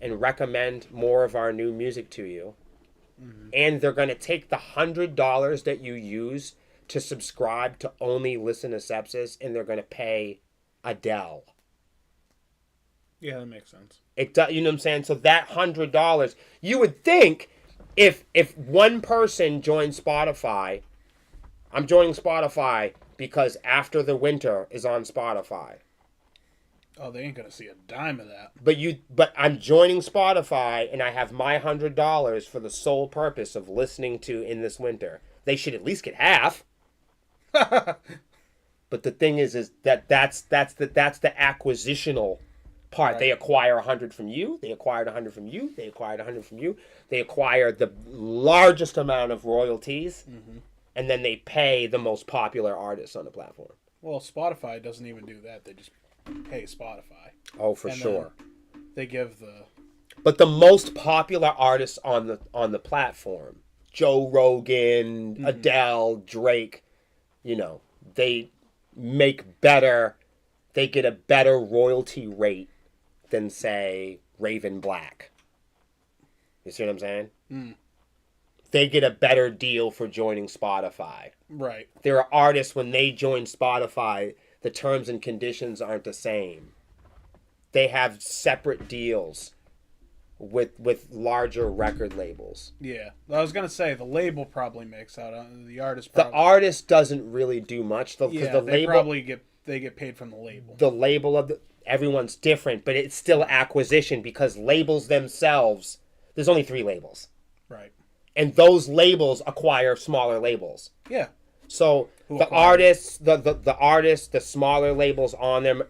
and recommend more of our new music to you. Mm-hmm. And they're going to take the $100 that you use to subscribe to only listen to Sepsiss, and they're going to pay Adele. Yeah, that makes sense. You know what I'm saying? So that $100, you would think if one person joined Spotify, I'm joining Spotify because After the Winter is on Spotify. Oh, they ain't gonna see a dime of that. But I'm joining Spotify, and I have my $100 for the sole purpose of listening to In This Winter. They should at least get half. But the thing is that's the acquisitional part. Right. They acquire 100 from you. They acquired 100 from you. They acquired 100 from you. They acquire the largest amount of royalties, and then they pay the most popular artists on the platform. Well, Spotify doesn't even do that. They just pay Spotify. Oh, for sure. They give the. But the most popular artists on the platform, Joe Rogan, Adele, Drake, they make better. They get a better royalty rate than, say, Raven Black. You see what I'm saying? Mm. They get a better deal for joining Spotify. Right. There are artists, when they join Spotify, the terms and conditions aren't the same. They have separate deals with larger record labels. Yeah. I was going to say, the label probably makes out. The artist probably... The artist doesn't really do much, though, because the label... probably get paid from the label. The label of everyone's different, but it's still acquisition, because labels themselves, there's only 3 labels. Right. And those labels acquire smaller labels. Yeah. So the artists, the smaller labels on them,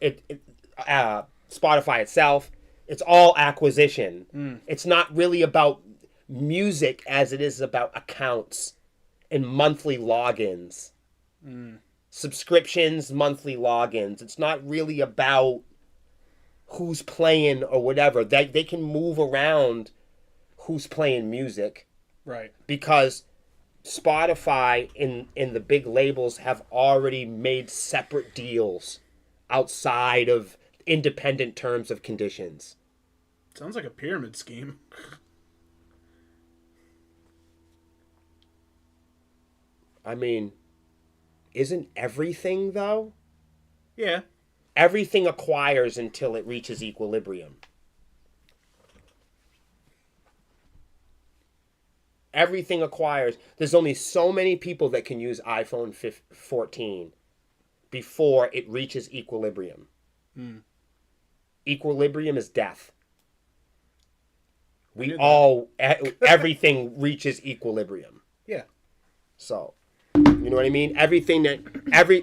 Spotify itself, it's all acquisition. Mm. It's not really about music as it is about accounts and monthly logins. Mm. Subscriptions, monthly logins. It's not really about who's playing or whatever. They can move around who's playing music. Right. Because Spotify in the big labels have already made separate deals outside of independent terms of conditions. Sounds like a pyramid scheme. I mean, isn't everything, though? Yeah. Everything acquires until it reaches equilibrium. Everything acquires. There's only so many people that can use iPhone 14 before it reaches equilibrium. Mm. Equilibrium is death. Everything reaches equilibrium. Yeah. So, you know what I mean?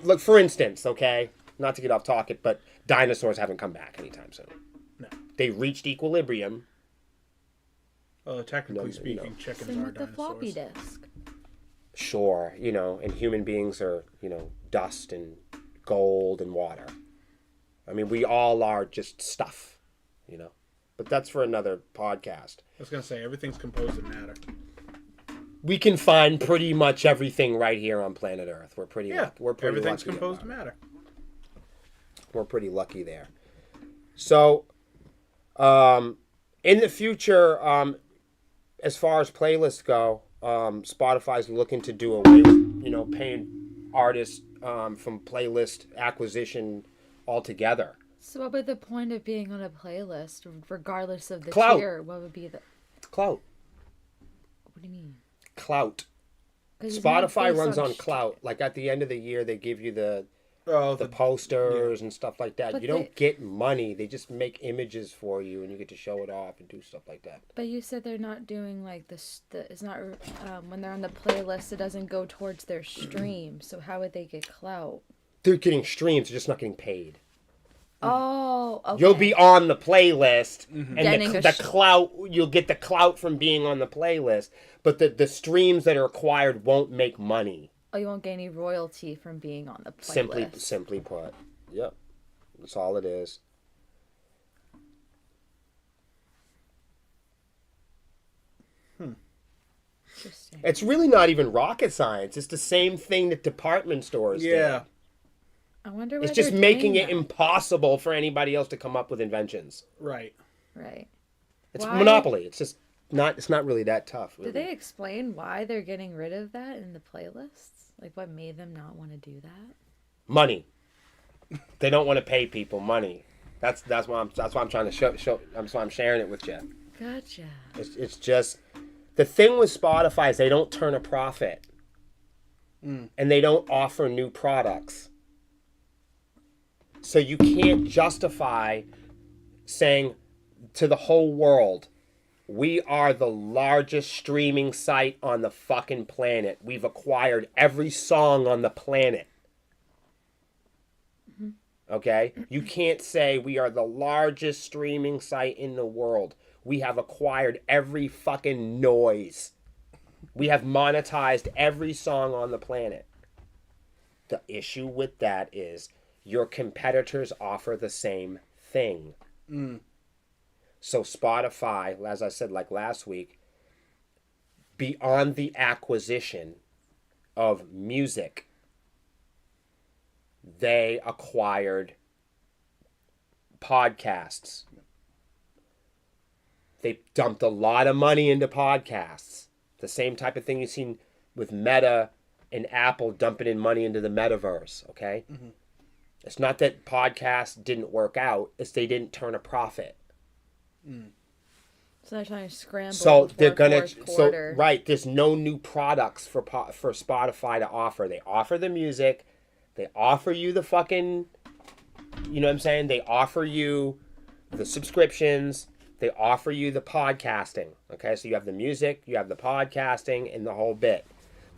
Look, for instance, okay, not to get off topic, but dinosaurs haven't come back anytime soon. No. They reached equilibrium. Technically speaking, chickens are dinosaurs. The floppy disk. Sure, and human beings are, dust and gold and water. I mean, we all are just stuff, But that's for another podcast. I was gonna say everything's composed of matter. We can find pretty much everything right here on planet Earth. We're pretty we're pretty everything's lucky composed of matter. We're pretty lucky there. So, in the future, as far as playlists go, Spotify's looking to do away with, paying artists from playlist acquisition altogether. So what would the point of being on a playlist, regardless of the Clout. tier? What would be the... Clout. What do you mean? Clout. 'Cause it's not Spotify based runs on clout. Like at the end of the year, they give you the posters and stuff like that. But you don't get money. They just make images for you, and you get to show it off and do stuff like that. But you said they're not doing like this. It's not when they're on the playlist. It doesn't go towards their stream. So how would they get clout? They're getting streams. They're just not getting paid. Oh, okay. You'll be on the playlist, and Getting the clout. You'll get the clout from being on the playlist, but the streams that are acquired won't make money. Oh, you won't get any royalty from being on the playlist. Simply put, yep, that's all it is. Interesting. It's really not even rocket science. It's the same thing that department stores do. I wonder. It's just making it impossible for anybody else to come up with inventions. Right. It's monopoly. It's just not. It's not really that tough. Really. Did they explain why they're getting rid of that in the playlists? Like, what made them not want to do that? Money. They don't want to pay people money. That's why I'm trying to show. That's why I'm sharing it with you. Gotcha. It's just the thing with Spotify is they don't turn a profit, and they don't offer new products. So you can't justify saying to the whole world, we are the largest streaming site on the fucking planet. We've acquired every song on the planet. Okay? You can't say we are the largest streaming site in the world. We have acquired every fucking noise. We have monetized every song on the planet. The issue with that is your competitors offer the same thing. So Spotify, as I said like last week, beyond the acquisition of music, they acquired podcasts. They dumped a lot of money into podcasts. The same type of thing you've seen with Meta and Apple dumping in money into the metaverse, okay? It's not that podcasts didn't work out, it's they didn't turn a profit. So they're trying to scramble. So they're gonna. Quarter. So right, there's no new products for Spotify to offer. They offer the music, they offer you the fucking, you know what I'm saying? They offer you the subscriptions, they offer you the podcasting. Okay, so you have the music, you have the podcasting, and the whole bit.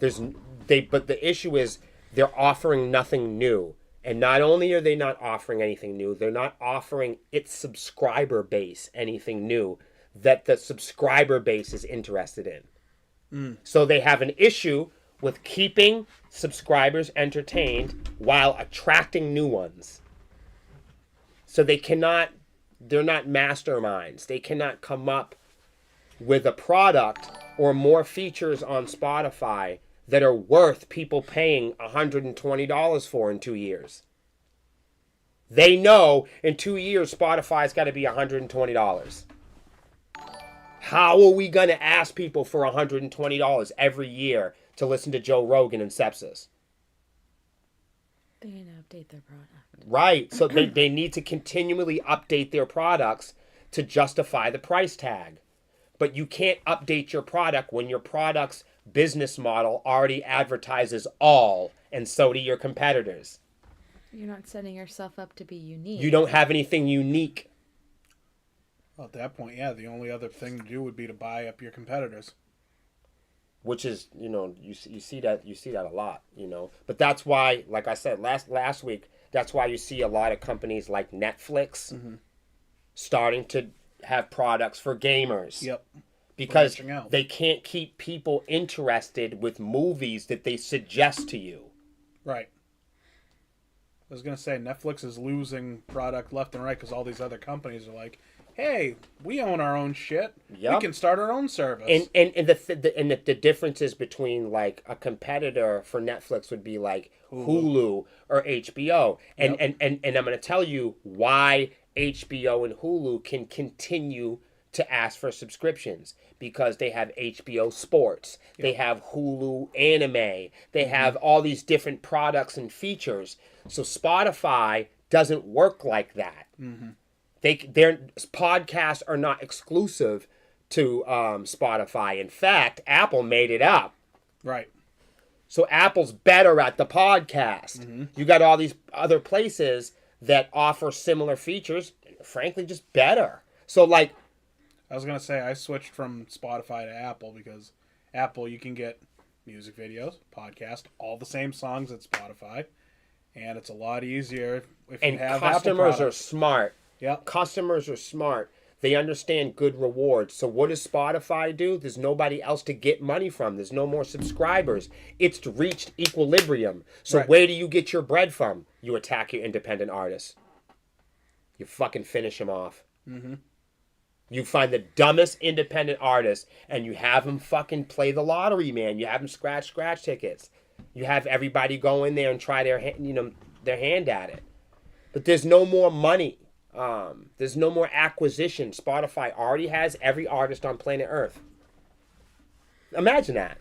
But the issue is they're offering nothing new. And not only are they not offering anything new, they're not offering its subscriber base anything new that the subscriber base is interested in. So they have an issue with keeping subscribers entertained while attracting new ones. So they're not masterminds. They cannot come up with a product or more features on Spotify that are worth people paying $120 for in 2 years. They know in 2 years Spotify's got to be $120. How are we going to ask people for $120 every year to listen to Joe Rogan and Sepsiss? They need to update their product. Right. So they need to continually update their products to justify the price tag. But you can't update your product when your product's business model already advertises all, and so do your competitors. You're not setting yourself up to be unique. You don't have anything unique. Well, at that point, yeah, the only other thing to do would be to buy up your competitors. Which is, you see that a lot, But that's why, like I said last week, that's why you see a lot of companies like Netflix starting to have products for gamers. Yep. Because they can't keep people interested with movies that they suggest to you. Right. I was going to say, Netflix is losing product left and right because all these other companies are like, hey, we own our own shit. Yep. We can start our own service. And the differences between like a competitor for Netflix would be like Hulu or HBO. And I'm going to tell you why HBO and Hulu can continue to ask for subscriptions, because they have HBO Sports, they have Hulu Anime, they have all these different products and features. So Spotify doesn't work like that. Their podcasts are not exclusive to Spotify. In fact, Apple made it up. Right. So Apple's better at the podcast. You got all these other places that offer similar features, frankly, just better. So like, I was going to say, I switched from Spotify to Apple because Apple, you can get music videos, podcast, all the same songs at Spotify. And it's a lot easier if you have customers Apple are smart. Yep. Customers are smart. They understand good rewards. So what does Spotify do? There's nobody else to get money from. There's no more subscribers. It's reached equilibrium. So where do you get your bread from? You attack your independent artists. You fucking finish them off. You find the dumbest independent artist and you have them fucking play the lottery, man. You have them scratch tickets. You have everybody go in there and try their hand at it. But there's no more money. There's no more acquisition. Spotify already has every artist on planet Earth. Imagine that.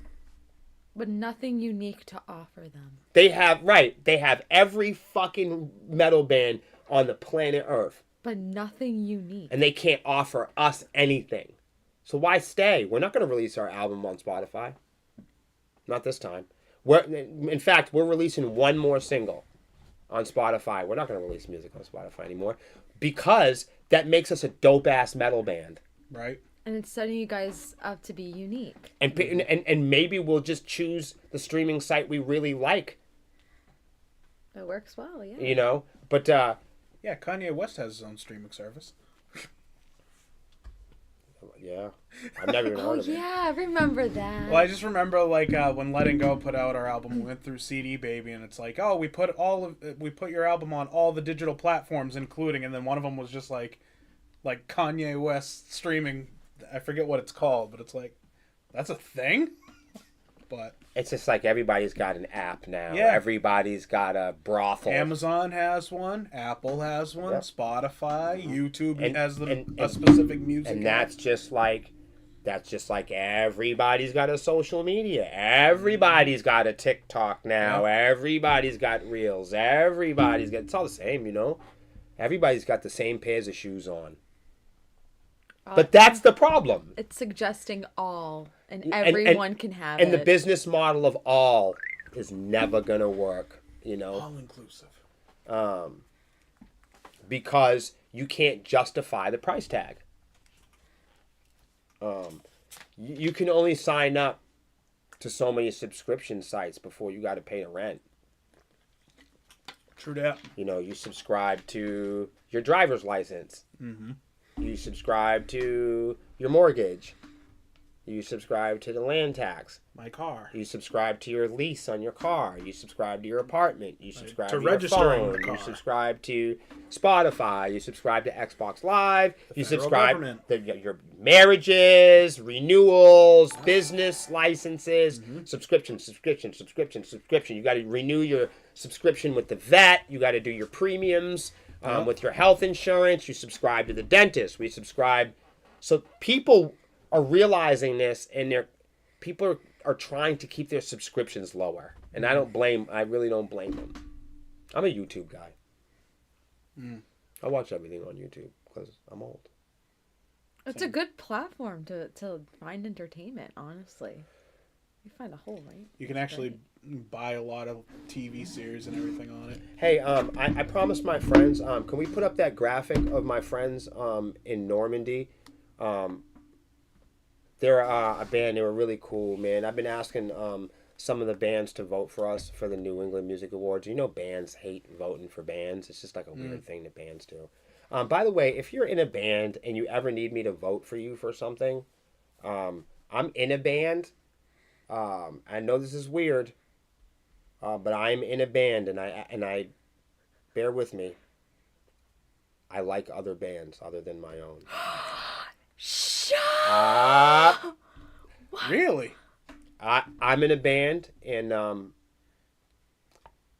But nothing unique to offer them. They have every fucking metal band on the planet Earth. But nothing unique. And they can't offer us anything. So why stay? We're not going to release our album on Spotify. Not this time. In fact, we're releasing one more single on Spotify. We're not going to release music on Spotify anymore because that makes us a dope-ass metal band. Right. And it's setting you guys up to be unique. And maybe we'll just choose the streaming site we really like. It works well, yeah. You know? But, yeah, Kanye West has his own streaming service. yeah. I've never even heard of it. Oh, yeah, I remember that. Well, I just remember, like, when Letting Go put out our album, we went through CD Baby, and it's like, oh, we put your album on all the digital platforms, including, and then one of them was just, like Kanye West streaming. I forget what it's called, but it's like, that's a thing? But it's just like everybody's got an app now. Yeah. Everybody's got a brothel. Amazon has one. Apple has one. Yep. Spotify. YouTube has a specific music. And that's just like everybody's got a social media. Everybody's got a TikTok now. Yep. Everybody's got Reels. It's all the same, you know. Everybody's got the same pairs of shoes on. But that's the problem. It's suggesting all, and everyone can have and it. And the business model of all is never going to work, you know. All inclusive. Because you can't justify the price tag. You can only sign up to so many subscription sites before you got to pay the rent. True that. You know, you subscribe to your driver's license. Mm-hmm. You subscribe to your mortgage. You subscribe to the land tax. My car. You subscribe to your lease on your car. You subscribe to your apartment. You subscribe to your registering phone. the car. You subscribe to Spotify. You subscribe to Xbox Live. You subscribe to your marriages, renewals, business licenses, subscription. You got to renew your subscription with the vet. You got to do your premiums with your health insurance. You subscribe to the dentist. We subscribe. So people are realizing this, and people are trying to keep their subscriptions lower. And I really don't blame them. I'm a YouTube guy. I watch everything on YouTube because I'm old. It's a good platform to find entertainment, honestly. You find a hole, right? You can actually buy a lot of TV series and everything on it. Hey, I promised my friends, can we put up that graphic of my friends in Normandy? They're a band. They were really cool, man. I've been asking some of the bands to vote for us for the New England Music Awards. You know, bands hate voting for bands. It's just like a weird thing that bands do. By the way, if you're in a band and you ever need me to vote for you for something, I'm in a band. I know this is weird, but I'm in a band, and I bear with me. I like other bands other than my own. Shut up! Really? I'm in a band, and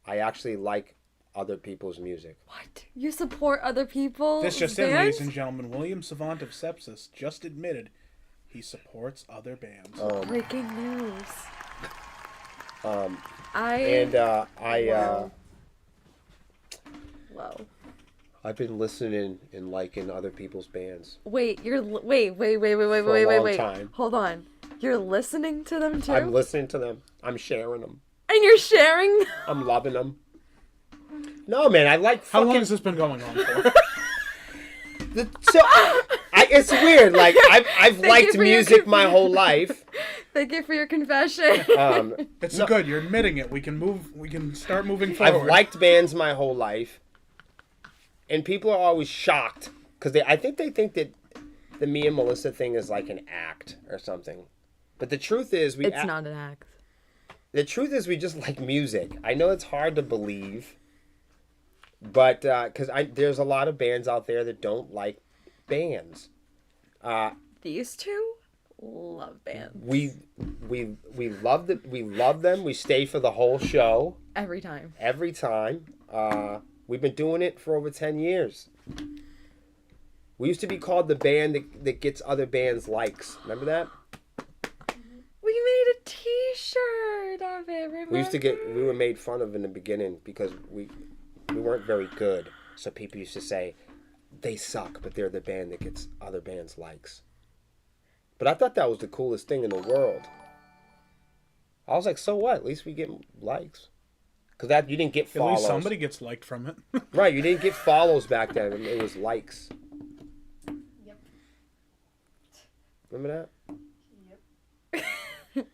I actually like other people's music. What? You support other people? This just in, ladies and gentlemen. William Savant of Sepsiss just admitted he supports other bands. Breaking news. Whoa. I've been listening and liking other people's bands. Wait. Time. Hold on. You're listening to them too? I'm listening to them. I'm sharing them. And you're sharing? I'm loving them. No, man, I like How fucking... long has this been going on for? It's weird. Like, I've liked music my whole life. Thank you for your confession. It's good. You're admitting it. We can start moving forward. I've liked bands my whole life. And people are always shocked. Because I think they think that the me and Melissa thing is like an act or something. But the truth is... It's not an act. The truth is we just like music. I know it's hard to believe. But, because there's a lot of bands out there that don't like bands. These two love bands. We love them. We stay for the whole show. Every time. We've been doing it for over 10 years. We used to be called the band that gets other bands likes. Remember that? We made a T-shirt of it. Remember? We were made fun of in the beginning because we weren't very good. So people used to say, they suck, but they're the band that gets other bands likes. But I thought that was the coolest thing in the world. I was like, so what? At least we get likes. Because you didn't get follows. At least somebody gets liked from it. Right, you didn't get follows back then. It was likes. Yep. Remember that? That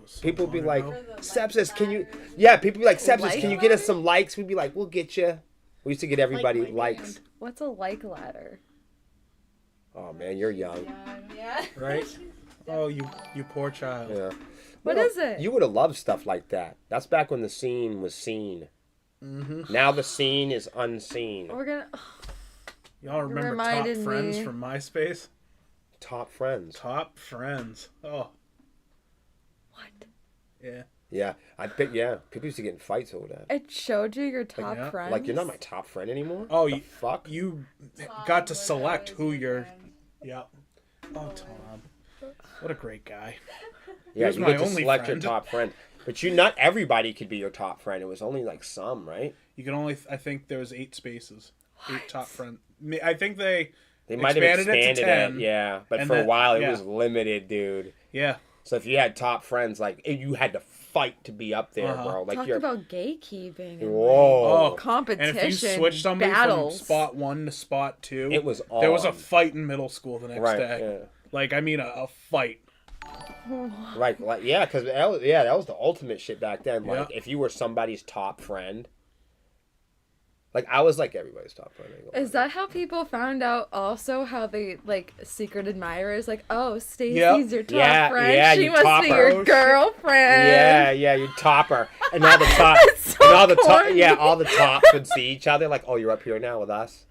was so People would be like, ago. Sepsiss, can you... Yeah, people would be like, Sepsiss, can you get us some likes? We'd be like, we'll get you. We used to get everybody likes. What's a like ladder? Oh, man, you're young. Yeah. Right? Oh, you poor child. Yeah. What is it? You would have loved stuff like that. That's back when the scene was seen. Mm-hmm. Now the scene is unseen. We're gonna... Y'all remember Top Friends from MySpace? Top Friends. Top Friends. Oh. What? Yeah. Yeah, I bet. Yeah, people used to get in fights over that. It showed you your top yeah. friends? Like, you're not my top friend anymore. Oh, fuck. You got to select who you're. Yeah. Oh, Tom. What a great guy. Yeah, was you my get to only select friend. your top friend, but not everybody could be your top friend. It was only like some, right? You can only. I think there was 8 spaces. 8 top friend. I think they might have expanded it to 10. Yeah, but And for a while it yeah. was limited, dude. Yeah. So if you had top friends, like you had to fight to be up there, bro. Like Talk about gatekeeping. And whoa. Competition. And if you switch somebody battles. from spot 1 to spot 2, It was there was a on. fight in middle school the next day. Yeah. Like, I mean, a fight. Right, like yeah, because that was the ultimate shit back then. Like if you were somebody's top friend, like I was like everybody's top friend. Is that how people found out also how they, like, secret admirers? Like, oh, Stacy's Yep. your top friend. She you must top be her. your girlfriend. Yeah, you topper, and all the top, That's so and all the corny. all the tops would see each other. Like, oh, you're up here now with us.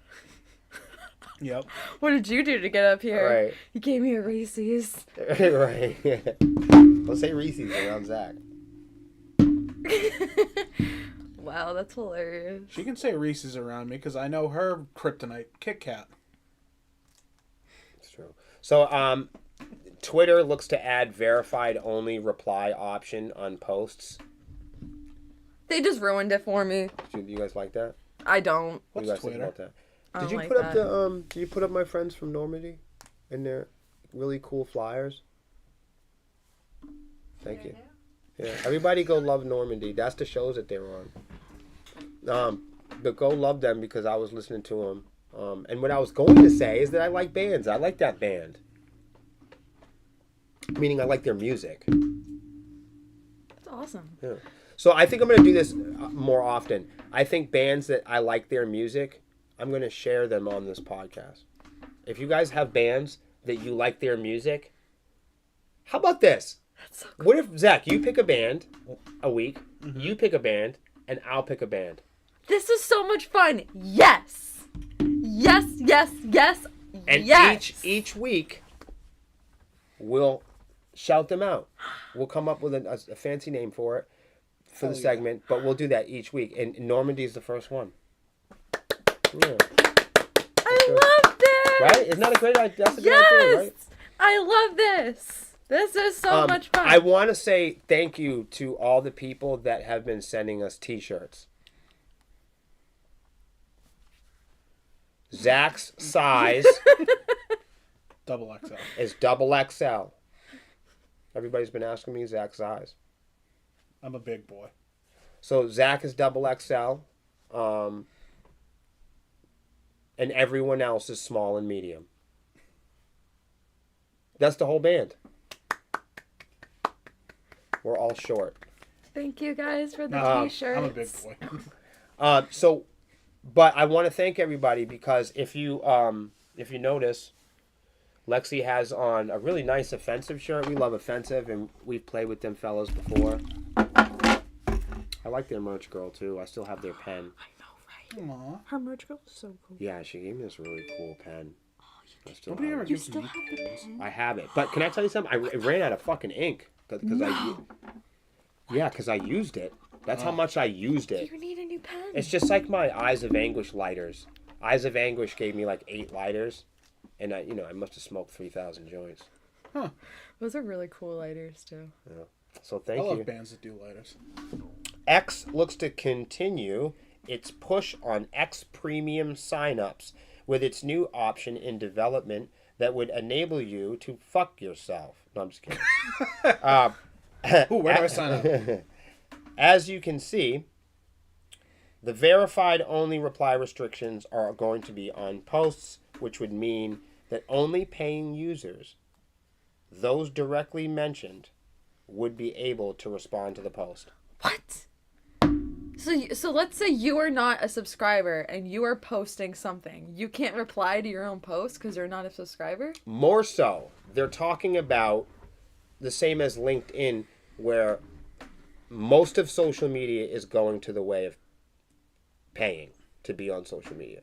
Yep. What did you do to get up here? Right. You gave me a Reese's. Right. Let's say Reese's around Zach. Wow, that's hilarious. She can say Reese's around me because I know her kryptonite, Kit Kat. It's true. So, Twitter looks to add verified only reply option on posts. They just ruined it for me. Do you guys like that? I don't. What do you guys Twitter? think about that? I Did don't you like put up that. Did you put up my friends from Normandy and their really cool flyers? Thank you. Yeah, everybody go love Normandy. That's the shows that they're on. But go love them because I was listening to them. And what I was going to say is that I like bands. I like that band. Meaning I like their music. That's awesome. Yeah. So I think I'm going to do this more often. I think bands that I like their music, I'm going to share them on this podcast. If you guys have bands that you like their music, how about this? That's so cool. What if, Zach, you pick a band a week, you pick a band, and I'll pick a band. This is so much fun. Yes. Yes, yes, yes, and yes. each week, we'll shout them out. We'll come up with a fancy name for it for the segment, but we'll do that each week. And Normandy's the first one. Yeah. I love this. Right? Isn't that a great idea? That's a good idea, right? I love this. This is so much fun. I want to say thank you to all the people that have been sending us T-shirts. Zach's size Double XL. is double XL. Everybody's been asking me Zach's size. I'm a big boy. So Zach is double XL. And everyone else is small and medium. That's the whole band. We're all short. Thank you guys for the T-shirts. I'm a big boy. But I want to thank everybody because if you notice, Lexi has on a really nice offensive shirt. We love offensive, and we've played with them fellas before. I like their merch girl too. I still have their pen. Aww. Her merch girl is so cool. Yeah, she gave me this really cool pen. Nobody ever You gives still me have the pen? I have it, but can I tell you something? I ran out of fucking ink because I used it. That's how much I used it. You need a new pen. It's just like my Eyes of Anguish lighters. Eyes of Anguish gave me like 8 lighters, and I must have smoked 3,000 joints. Huh. Those are really cool lighters too. Yeah. So thank I you. love bands that do lighters. X looks to continue its push on X Premium signups with its new option in development that would enable you to fuck yourself. No, I'm just kidding. Ooh, where do I sign up? As you can see, the verified only reply restrictions are going to be on posts, which would mean that only paying users, those directly mentioned, would be able to respond to the post. What? So let's say you are not a subscriber and you are posting something. You can't reply to your own post because you're not a subscriber? More so, they're talking about the same as LinkedIn, where most of social media is going to the way of paying to be on social media.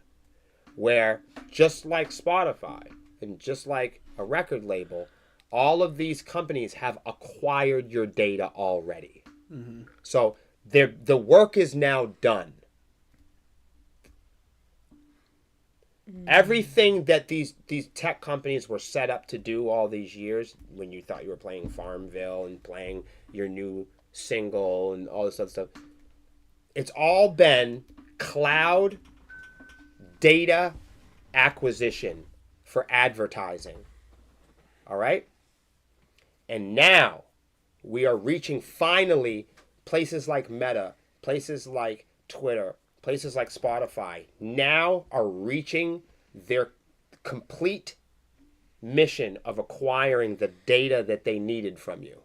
Where, just like Spotify and just like a record label, all of these companies have acquired your data already. Mm-hmm. So the work is now done. Everything that these tech companies were set up to do all these years, when you thought you were playing Farmville and playing your new single and all this other stuff, it's all been cloud data acquisition for advertising. All right? And now we are reaching finally places like Meta, places like Twitter, places like Spotify now are reaching their complete mission of acquiring the data that they needed from you.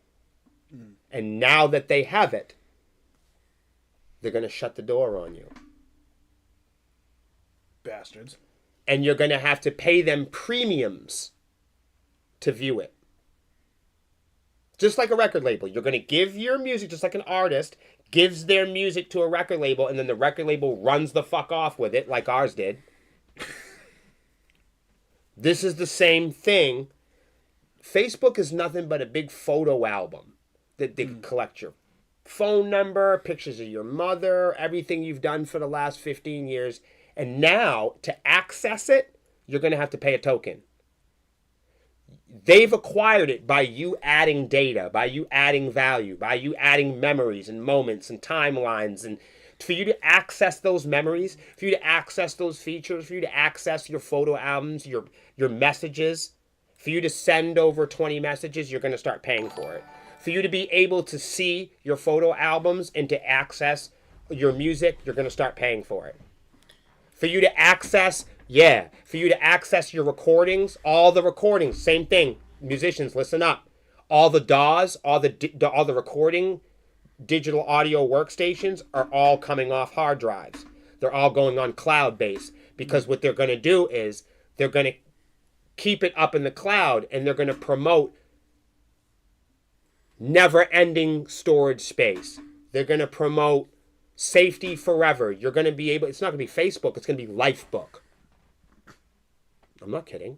Mm. And now that they have it, they're going to shut the door on you. Bastards. And you're going to have to pay them premiums to view it. Just like a record label. You're going to give your music, just like an artist gives their music to a record label, and then the record label runs the fuck off with it, like ours did. This is the same thing. Facebook is nothing but a big photo album that they collect your phone number, pictures of your mother, everything you've done for the last 15 years. And now, to access it, you're going to have to pay a token. They've acquired it by you adding data, by you adding value, by you adding memories and moments and timelines. And for you to access those memories, for you to access those features, for you to access your photo albums, your messages, for you to send over 20 messages, you're going to start paying for it. For you to be able to see your photo albums and to access your music, you're going to start paying for it. For you to access... Yeah, for you to access your recordings, all the recordings, same thing. Musicians, listen up. All the DAWs, all the recording digital audio workstations are all coming off hard drives. They're all going on cloud-based because what they're going to do is they're going to keep it up in the cloud and they're going to promote never-ending storage space. They're going to promote safety forever. You're going to be able, it's not going to be Facebook, it's going to be Lifebook. I'm not kidding.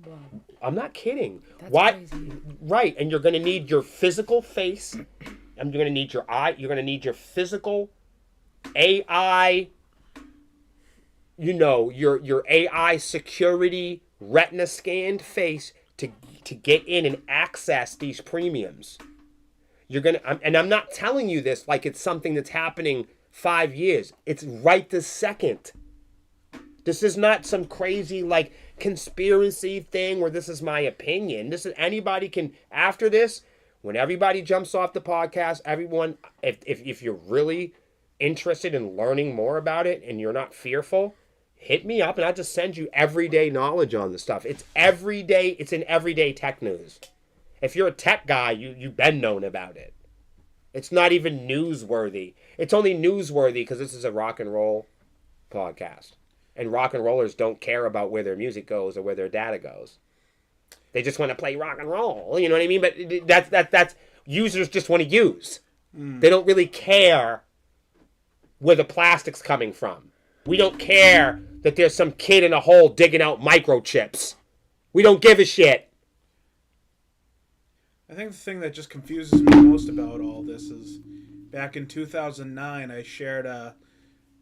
Wow. I'm not kidding. That's Why? crazy. Right, and you're going to need your physical face, and you're going to need your eye. You're going to need your physical AI. Your AI security retina scanned face to get in and access these premiums. I'm not telling you this like it's something that's happening 5 years. It's right this second. This is not some crazy like conspiracy thing where this is my opinion. This is anybody can after this, when everybody jumps off the podcast, everyone if you're really interested in learning more about it and you're not fearful, hit me up and I'll just send you everyday knowledge on the stuff. It's everyday, it's in everyday tech news. If you're a tech guy, you've been known about it. It's not even newsworthy. It's only newsworthy because this is a rock and roll podcast. And rock and rollers don't care about where their music goes or where their data goes. They just want to play rock and roll. You know what I mean? But that's users just want to use. They don't really care where the plastic's coming from. We don't care that there's some kid in a hole digging out microchips. We don't give a shit. I think the thing that just confuses me most about all this is back in 2009, I shared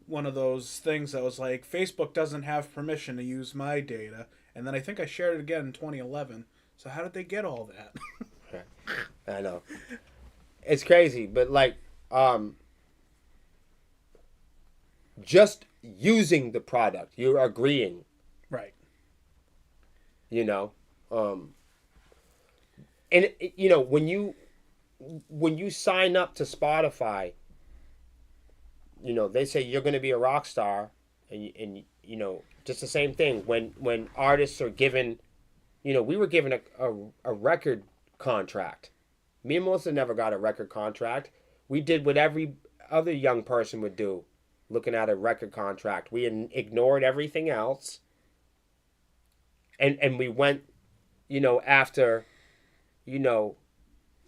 one of those things that was like, Facebook doesn't have permission to use my data. And then I think I shared it again in 2011. So how did they get all that? I know. It's crazy, but like, just using the product, you're agreeing. Right. And when you sign up to Spotify, they say you're going to be a rock star, and just the same thing when artists are given, we were given a record contract. Me and Melissa never got a record contract. We did what every other young person would do, looking at a record contract. We ignored everything else, and we went, after,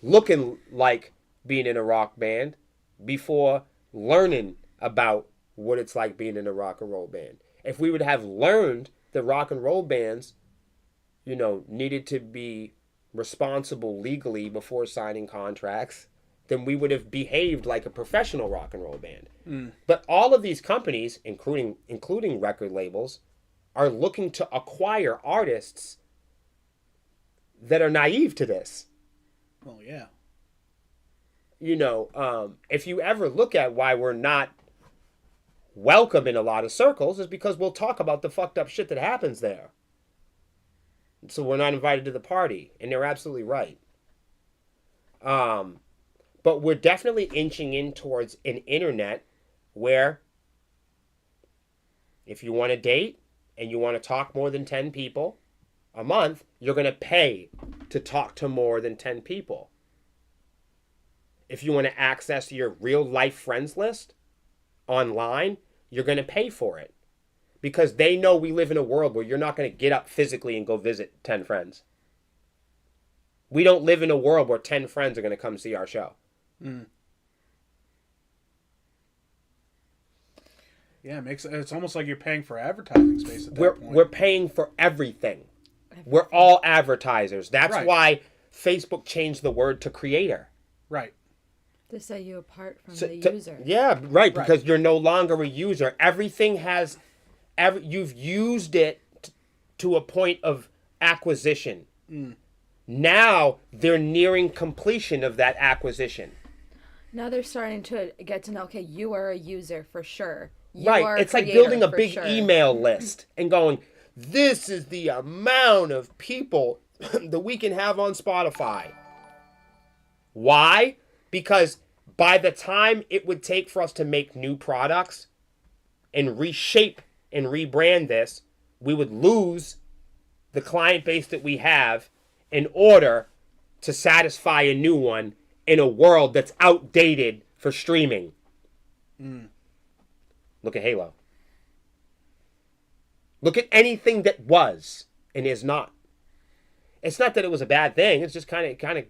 looking like being in a rock band before learning about what it's like being in a rock and roll band. If we would have learned that rock and roll bands, needed to be responsible legally before signing contracts, then we would have behaved like a professional rock and roll band. But all of these companies, including record labels, are looking to acquire artists that are naive to this. Well, yeah. If you ever look at why we're not welcome in a lot of circles, is because we'll talk about the fucked up shit that happens there. So we're not invited to the party, and they're absolutely right. But we're definitely inching in towards an internet where if you want to date and you want to talk more than 10 people a month, you're going to pay to talk to more than 10 people. If you want to access your real life friends list online, you're going to pay for it. Because they know we live in a world where you're not going to get up physically and go visit 10 friends. We don't live in a world where 10 friends are going to come see our show. Yeah, it's almost like you're paying for advertising space at that point. We're paying for everything. We're all advertisers. That's why Facebook changed the word to creator. Right. To set you apart from the user. Yeah, right, because you're no longer a user. Everything has... you've used it to a point of acquisition. Now they're nearing completion of that acquisition. Now they're starting to get to know, okay, you are a user for sure. It's like building a big email list and going, this is the amount of people that we can have on Spotify. Why? Because by the time it would take for us to make new products and reshape and rebrand this, we would lose the client base that we have in order to satisfy a new one in a world that's outdated for streaming. Look at Halo. Look at anything that was and is not. It's not that it was a bad thing. It's just kind of.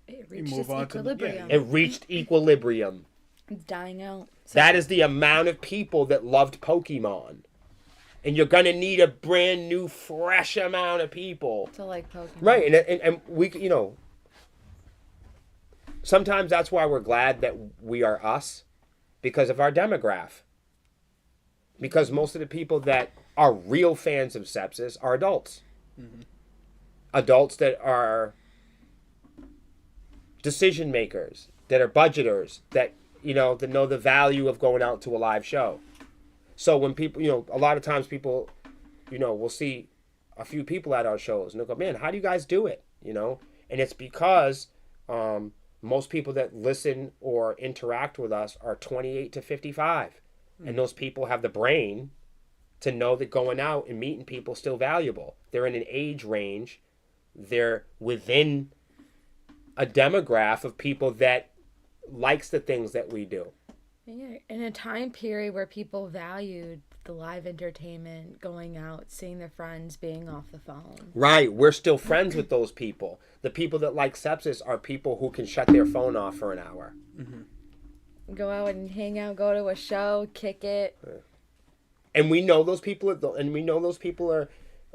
It reached equilibrium. It reached equilibrium. It's dying out. That is the amount of people that loved Pokemon. And you're going to need a brand new, fresh amount of people. To like Pokemon. Right. And we, you know, sometimes that's why we're glad that we are us, because of our demographic. Because most of the people that are real fans of Sepsiss are adults. Mm-hmm. Adults that are decision makers, that are budgeters, that, you know, that know the value of going out to a live show. So when people, you know, a lot of times people, you know, will see a few people at our shows and they'll go, man, how do you guys do it? You know, and it's because most people that listen or interact with us are 28 to 55. And those people have the brain to know that going out and meeting people is still valuable. They're in an age range. They're within a demographic of people that likes the things that we do. Yeah, in a time period where people valued the live entertainment, going out, seeing their friends, being off the phone. Right. We're still friends with those people. The people that like Sepsiss are people who can shut their phone off for an hour. Mm-hmm. Go out and hang out, go to a show, kick it. And we know those people,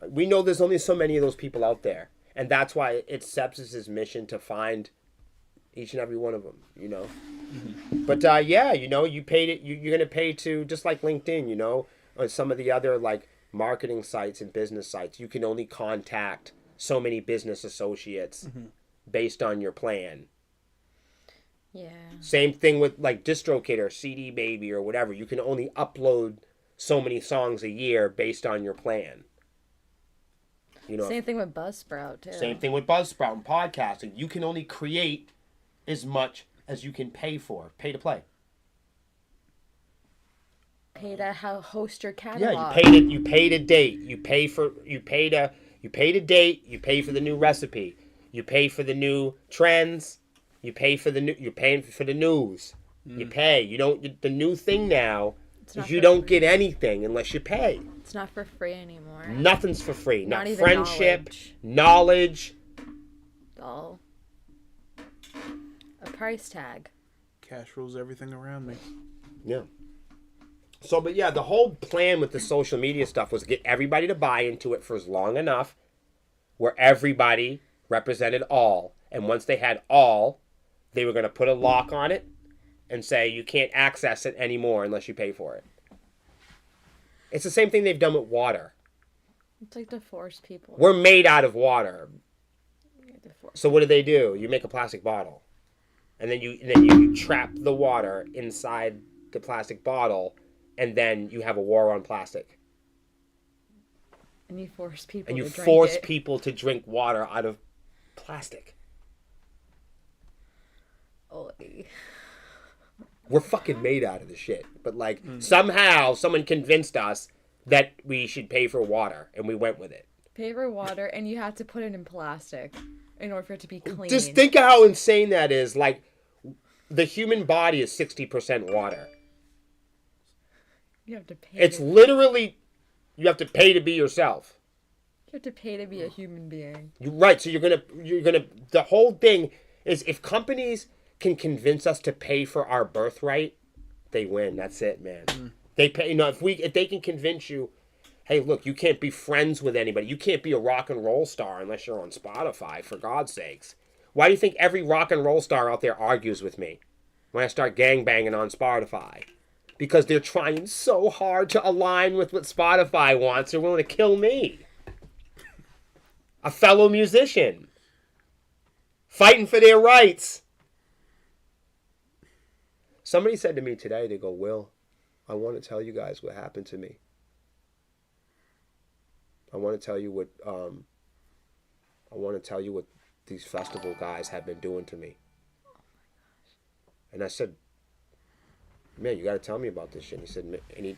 we know there's only so many of those people out there. And that's why it's Sepsiss's mission to find each and every one of them, you know. Mm-hmm. But yeah, you know, you paid it. You're gonna pay to, just like LinkedIn, you know, or some of the other like marketing sites and business sites. You can only contact so many business associates based on your plan. Yeah. Same thing with like DistroKid or CD Baby or whatever. You can only upload so many songs a year based on your plan. You know. Same thing with Buzzsprout too. Same thing with Buzzsprout and podcasting. You can only create as much as you can pay for. Pay to play. Pay to host your catalog. Yeah, you pay to date. You pay to date. You pay for the new recipe. You pay for the new trends. You're paying for the news. You pay. You don't. The new thing now is you don't get anything unless you pay. It's not for free anymore. Nothing's for free. Not even friendship, knowledge. All a price tag. Cash rules everything around me. Yeah. So, but yeah, the whole plan with the social media stuff was to get everybody to buy into it for as long enough where everybody represented all. And once they had all, they were going to put a lock on it and say you can't access it anymore unless you pay for it. It's the same thing they've done with water. It's like to force people. We're made out of water. So what do? You make a plastic bottle. And then you trap the water inside the plastic bottle, and then you have a war on plastic. And you force people and you to drink force it. people to drink water out of plastic. Oy. We're fucking made out of this shit. But like somehow someone convinced us that we should pay for water, and we went with it. Pay for water, and you have to put it in plastic in order for it to be clean. Just think of how insane that is. Like, the human body is 60% water. You have to pay. It's literally, you have to pay to be yourself. You have to pay to be a human being. Right. So you're gonna. The whole thing is, if companies can convince us to pay for our birthright, they win. That's it, man. They pay. You know, if they can convince you, hey, look, you can't be friends with anybody. You can't be a rock and roll star unless you're on Spotify, for God's sakes. Why do you think every rock and roll star out there argues with me when I start gangbanging on Spotify? Because they're trying so hard to align with what Spotify wants. They're willing to kill me. A fellow musician. Fighting for their rights. Somebody said to me today, they go, Will, I want to tell you guys what happened to me. I want to tell you what these festival guys have been doing to me. And I said, man, you got to tell me about this shit. And he said,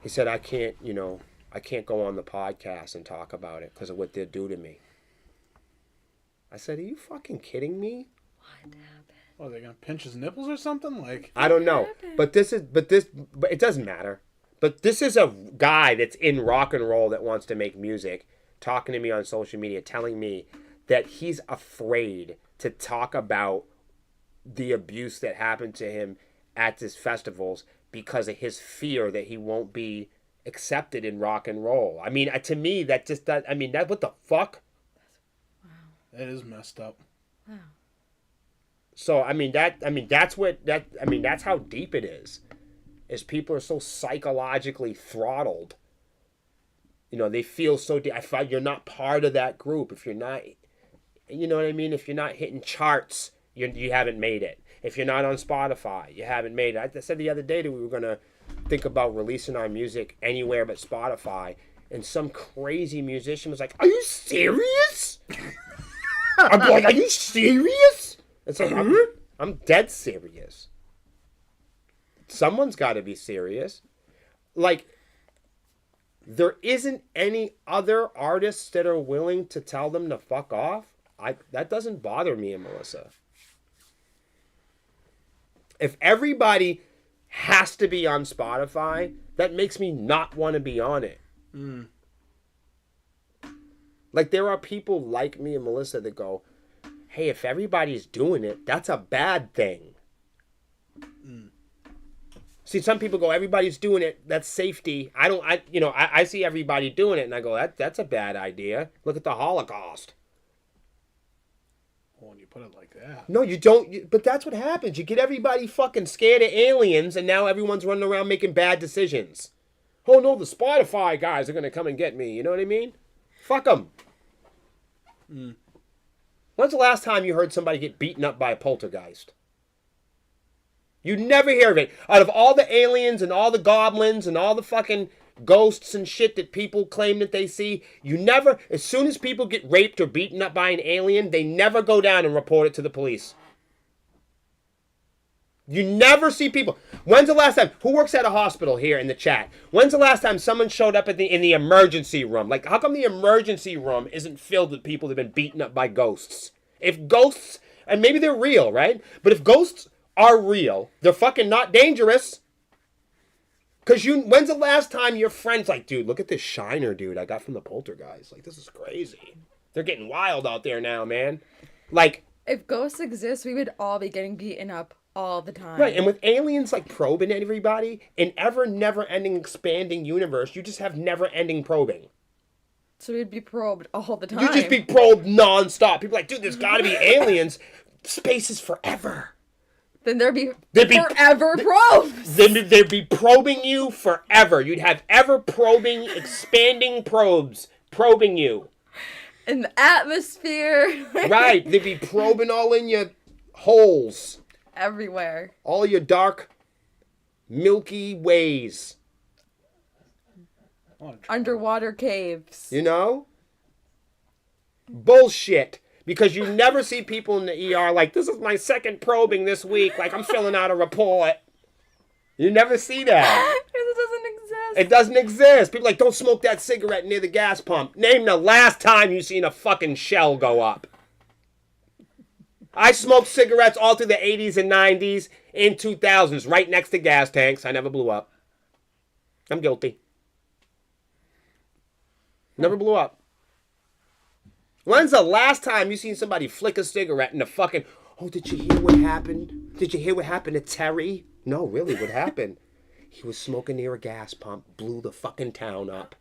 he said, I can't go on the podcast and talk about it because of what they do to me. I said, are you fucking kidding me? What happened? Oh, are they gonna pinch his nipples or something? Like, I don't know, but it doesn't matter. But this is a guy that's in rock and roll that wants to make music, talking to me on social media, telling me that he's afraid to talk about the abuse that happened to him at these festivals because of his fear that he won't be accepted in rock and roll. I mean, to me, that what the fuck? Wow. That is messed up. Wow. So, that's how deep it is people are so psychologically throttled. You know, they feel so deep. I find you're not part of that group. If you're not, you know what I mean? If you're not hitting charts, you haven't made it. If you're not on Spotify, you haven't made it. I said the other day that we were going to think about releasing our music anywhere but Spotify, and some crazy musician was like, "Are you serious?" I'm like, "Are you serious?" It's like, I'm dead serious. Someone's got to be serious. Like, there isn't any other artists that are willing to tell them to fuck off. That doesn't bother me and Melissa. If everybody has to be on Spotify, that makes me not want to be on it. Mm. Like, there are people like me and Melissa that go, hey, if everybody's doing it, that's a bad thing. Mm. See, some people go, everybody's doing it, that's safety. I see everybody doing it, and I go, that's a bad idea. Look at the Holocaust. Well, when you put it like that. No, you don't. But that's what happens. You get everybody fucking scared of aliens, and now everyone's running around making bad decisions. Oh, no, the Spotify guys are going to come and get me. You know what I mean? Fuck them. Mm. When's the last time you heard somebody get beaten up by a poltergeist? You never hear of it. Out of all the aliens and all the goblins and all the fucking ghosts and shit that people claim that they see, you never, as soon as people get raped or beaten up by an alien, they never go down and report it to the police. You never see people. When's the last time? Who works at a hospital here in the chat? When's the last time someone showed up in the emergency room? Like, how come the emergency room isn't filled with people that have been beaten up by ghosts? If ghosts, and maybe they're real, right? But if ghosts are real, they're fucking not dangerous. Because when's the last time your friend's like, dude, look at this shiner, dude, I got from the poltergeist. Like, this is crazy. They're getting wild out there now, man. Like, if ghosts exist, we would all be getting beaten up all the time. Right, and with aliens like probing everybody, in never-ending expanding universe, you just have never-ending probing. So we'd be probed all the time. You'd just be probed non-stop. People are like, dude, there's gotta be aliens. Space is forever. Then there'd be forever probes. Then they'd be probing you forever. You'd have ever-probing, expanding probes probing you. In the atmosphere. Right, they'd be probing all in your holes. Everywhere. All your dark, milky ways. Underwater caves. You know? Bullshit. Because you never see people in the ER like, this is my second probing this week. Like, I'm filling out a report. You never see that. It doesn't exist. It doesn't exist. People are like, don't smoke that cigarette near the gas pump. Name the last time you seen a fucking shell go up. I smoked cigarettes all through the 80s and 90s and 2000s, right next to gas tanks. I never blew up. I'm guilty. Never blew up. When's the last time you seen somebody flick a cigarette in the fucking... Oh, did you hear what happened? Did you hear what happened to Terry? No, really, what happened? He was smoking near a gas pump, blew the fucking town up.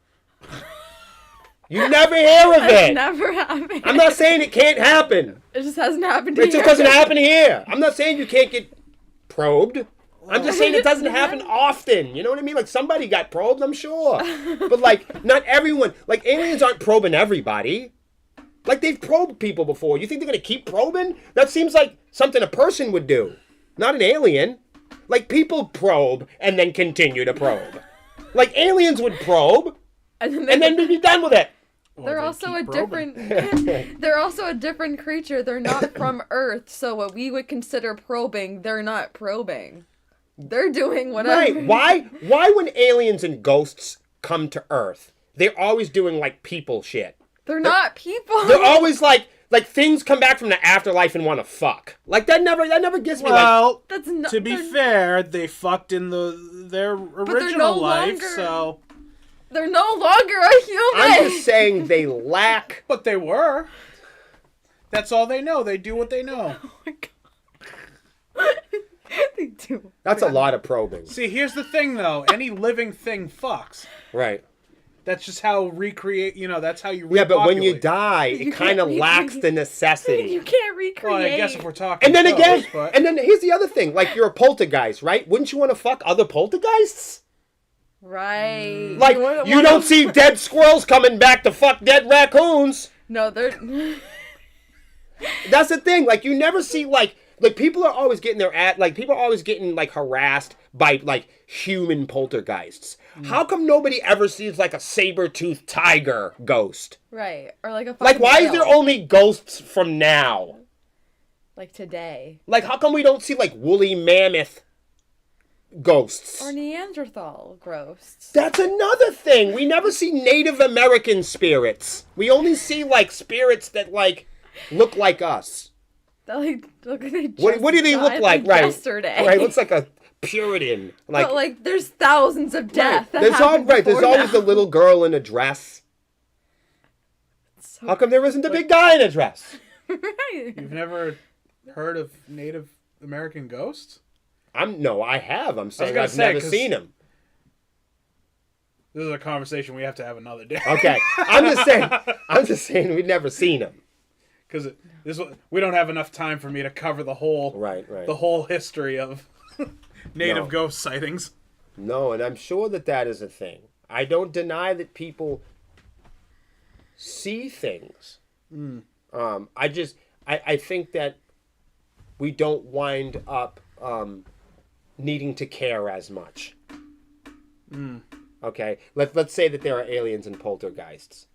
You never hear of it. It never happened. I'm not saying it can't happen. It just hasn't happened here. It just doesn't happen here. I'm not saying you can't get probed. I'm just saying it doesn't happen often. You know what I mean? Like, somebody got probed, I'm sure. But, like, not everyone. Like, aliens aren't probing everybody. Like, they've probed people before. You think they're going to keep probing? That seems like something a person would do. Not an alien. Like, people probe and then continue to probe. Like, aliens would probe and then be done with it. They're also a different they're also a different creature. They're not from Earth, so what we would consider probing, they're not probing. They're doing whatever. Right. Why when aliens and ghosts come to Earth, they're always doing like people shit. They're not people. They're always like things come back from the afterlife and want to fuck. Like that never gets me. Well, that's not, to be fair, they fucked in their original life, so they're no longer a human. I'm just saying they lack. But they were. That's all they know. They do what they know. Oh my god. They do. That's a lot of probing. See, here's the thing, though. Any living thing fucks. Right. That's just how recreate. That's how you. Yeah, but when you repopulate. die, it kind of lacks the necessity. You can't recreate. Well, I guess if we're talking. And then ghosts, again, but... and then here's the other thing. Like, you're a poltergeist, right? Wouldn't you want to fuck other poltergeists? Right. Like, you don't see dead squirrels coming back to fuck dead raccoons. No, they're... That's the thing. Like, you never see, like people are always getting people are always getting, like, harassed by, like, human poltergeists. How come nobody ever sees, like, a saber-toothed tiger ghost? Right. Or like a Like, why is whale. there only ghosts from now? Like today. Like, how come we don't see, like, woolly mammoth ghosts? Or Neanderthal ghosts. That's another thing. We never see Native American spirits. We only see, like, spirits that, like, look like us. They look like they just What do they look died, like? Right. Yesterday. Right. Looks like a Puritan. Like, but like there's thousands of deaths. right. There's always the little girl in a dress. So How come there isn't a big guy in a dress? right. You've never heard of Native American ghosts? No, I have. I'm saying gonna I've say, never 'cause- seen them. This is a conversation we have to have another day. Okay. I'm just saying we've never seen them. Because we don't have enough time for me to cover the whole the whole history of native ghost sightings. No, and I'm sure that is a thing. I don't deny that people see things. I think that we don't wind up needing to care as much. Okay, let's say that there are aliens and poltergeists.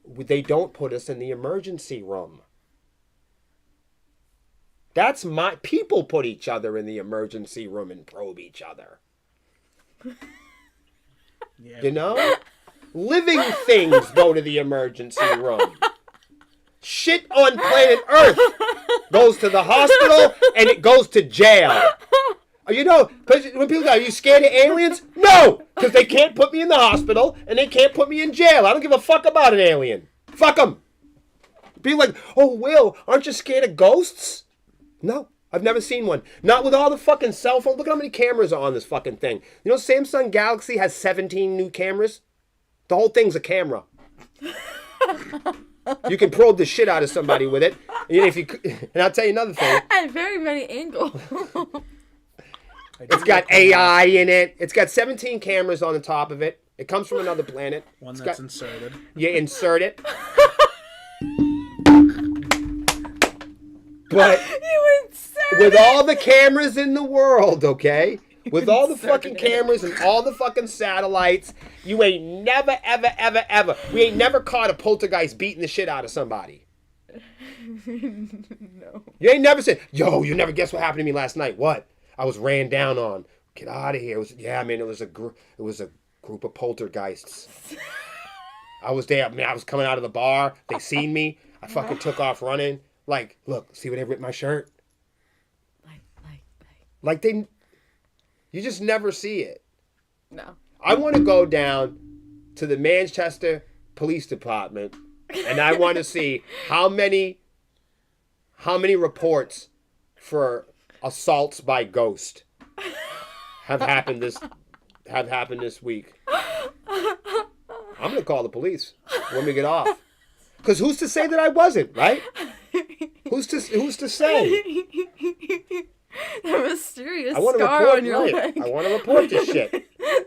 They don't put us in the emergency room. That's people put each other in the emergency room and probe each other. Yeah. You know? Living things go to the emergency room. Shit on planet Earth goes to the hospital and it goes to jail. You know, when people go, are you scared of aliens? No! Because they can't put me in the hospital and they can't put me in jail. I don't give a fuck about an alien. Fuck them. People like, oh, Will, aren't you scared of ghosts? No, I've never seen one. Not with all the fucking cell phones. Look at how many cameras are on this fucking thing. You know, Samsung Galaxy has 17 new cameras. The whole thing's a camera. You can probe the shit out of somebody with it. And I'll tell you another thing. At very many angles. It's got AI in it. It's got 17 cameras on the top of it. It comes from another planet. One that's inserted. You insert it. But with all the cameras in the world, okay? With all the fucking cameras and all the fucking satellites, you ain't never, ever, ever, ever. We ain't never caught a poltergeist beating the shit out of somebody. No. You ain't never said, yo, you never guess what happened to me last night. What? I was ran down on. Get out of here. It was a group of poltergeists. I was there. I was coming out of the bar. They seen me. I fucking took off running. Like, look, see where they ripped my shirt? Like they... You just never see it. No. I want to go down to the Manchester Police Department and I want to see how many reports for assaults by ghost have happened this week. I'm going to call the police when we get off. Cuz who's to say that I wasn't, right? Who's to say? That mysterious I want to scar report, on your leg. I want to report this shit.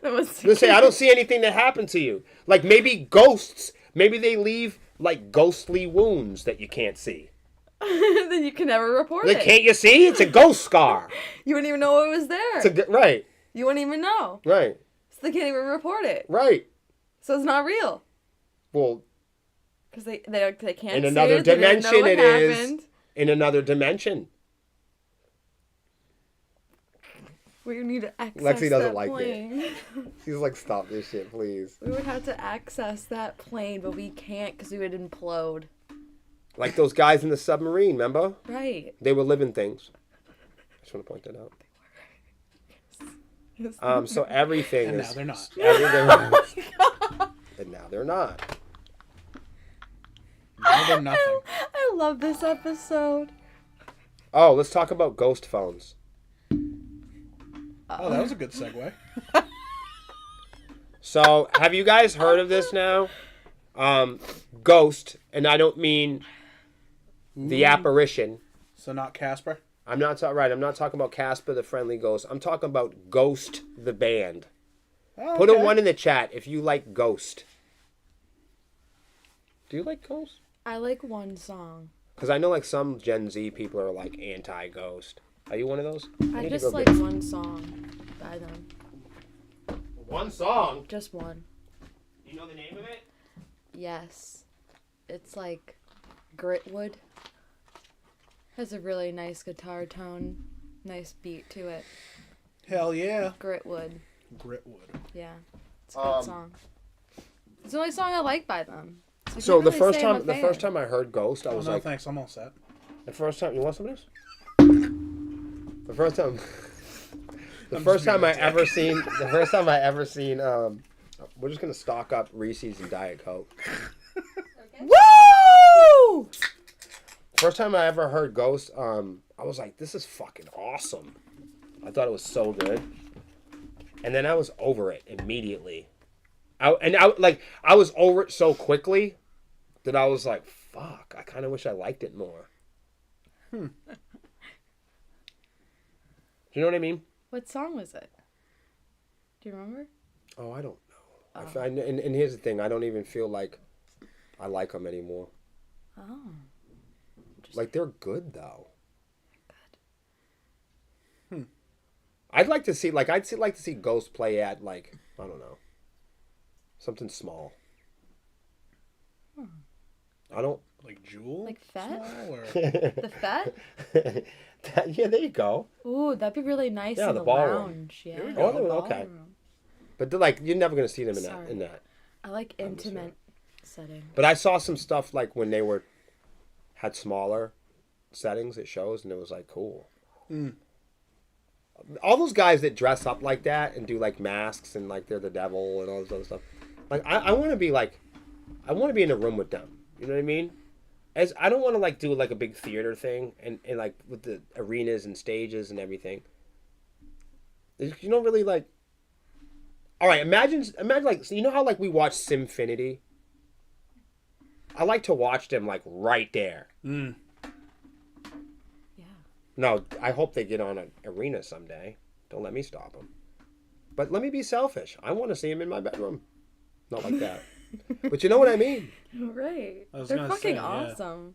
That was Let's say I don't see anything that happened to you. Like maybe ghosts, maybe they leave like ghostly wounds that you can't see. Then you can never report Like, it. can't you see? It's a ghost scar. You wouldn't even know it was there. Right. You wouldn't even know. Right. So they can't even report it. Right. So it's not real. Well, Because they can't in see another it. They didn't know dimension what it is. happened. In another dimension. We need to access Lexi doesn't that like plane. She's like, stop this shit, please. We would have to access that plane, but we can't because we would implode. Like those guys in the submarine, remember? Right. They were living things. I just want to point that out. Yes. So everything And is... now they're not. And now they're not. Now they're nothing. I love this episode. Oh, let's talk about ghost phones. Oh, that was a good segue. So, have you guys heard of this now? Ghost, and I don't mean the apparition. So not Casper? I'm not talking about Casper the Friendly Ghost. I'm talking about Ghost the band. Oh, Put a 1 in the chat if you like Ghost. Do you like Ghost? I like one song. Because I know like some Gen Z people are like anti-Ghost. Are you one of those? I just like one song by them. One song? Just one. Do you know the name of it? Yes. It's like Gritwood. Has a really nice guitar tone. Nice beat to it. Hell yeah. Gritwood. Yeah. It's a good song. It's the only song I like by them. So the first time I heard Ghost, I was like, thanks, I'm all set. The first time, you want some of this? The first time I ever seen, we're just gonna stock up Reese's and Diet Coke. Okay. Woo! First time I ever heard Ghost, I was like, this is fucking awesome. I thought it was so good. And then I was over it immediately. I was over it so quickly that I was like, fuck, I kind of wish I liked it more. Do you know what I mean? What song was it? Do you remember? Oh, I don't know. Oh. And here's the thing. I don't even feel like I like them anymore. Oh. Like, they're good, though. Good. I'd like to see, Ghost play at, like, I don't know, something small. I don't... Like Jewel? Like Fett? Or... The Fett? Yeah, there you go. Ooh, that'd be really nice in the ballroom. lounge. Yeah. Okay. But they're like, you're never going to see them in that. I like intimate setting. But I saw some stuff like when they had smaller settings at shows, and it was like cool. All those guys that dress up like that and do like masks and like they're the devil and all this other stuff. Like I want to be in a room with them. You know what I mean? As I don't want to like do like a big theater thing and like with the arenas and stages and everything. You don't really like. All right, imagine like, so you know how like we watch Simfinity? I like to watch them like right there. Yeah. No, I hope they get on an arena someday. Don't let me stop them. But let me be selfish. I want to see them in my bedroom. Not like that. But you know what I mean? Right. They're fucking awesome.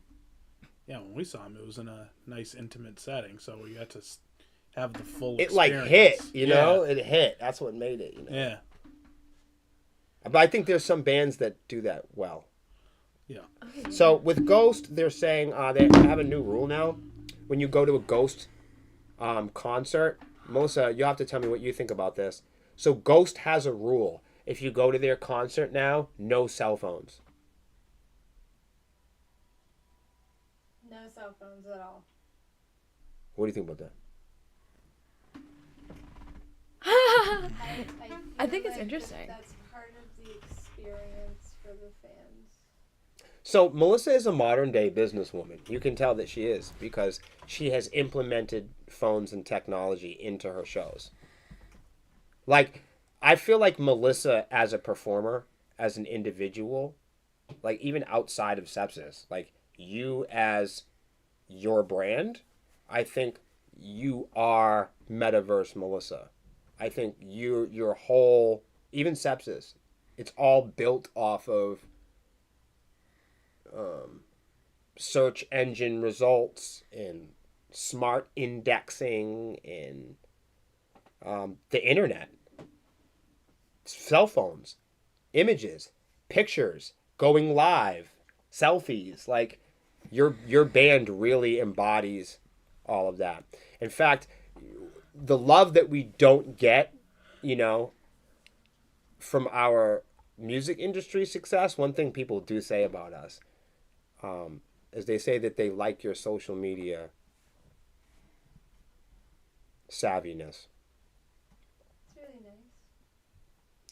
Yeah, when we saw them, it was in a nice intimate setting, so we got to have the full It experience. like hit, you know? It hit. That's what made it, you know? Yeah. But I think there's some bands that do that well. Yeah. Okay. So with Ghost, they're saying they have a new rule now. When you go to a Ghost concert, Melissa, you'll have to tell me what you think about this. So Ghost has a rule. If you go to their concert now, no cell phones. No cell phones at all. What do you think about that? I think it's interesting. That's part of the experience for the fans. So Melissa is a modern day businesswoman. You can tell that she is because she has implemented phones and technology into her shows. Like, I feel like Melissa as a performer, as an individual, like even outside of Sepsiss, like you as your brand, I think you are Metaverse Melissa. I think your whole, even Sepsiss, it's all built off of search engine results and smart indexing and the internet, cell phones, images, pictures, going live, selfies. Like your band really embodies all of that. In fact, the love that we don't get, you know, from our music industry success, one thing people do say about us is they say that they like your social media savviness. It's really nice.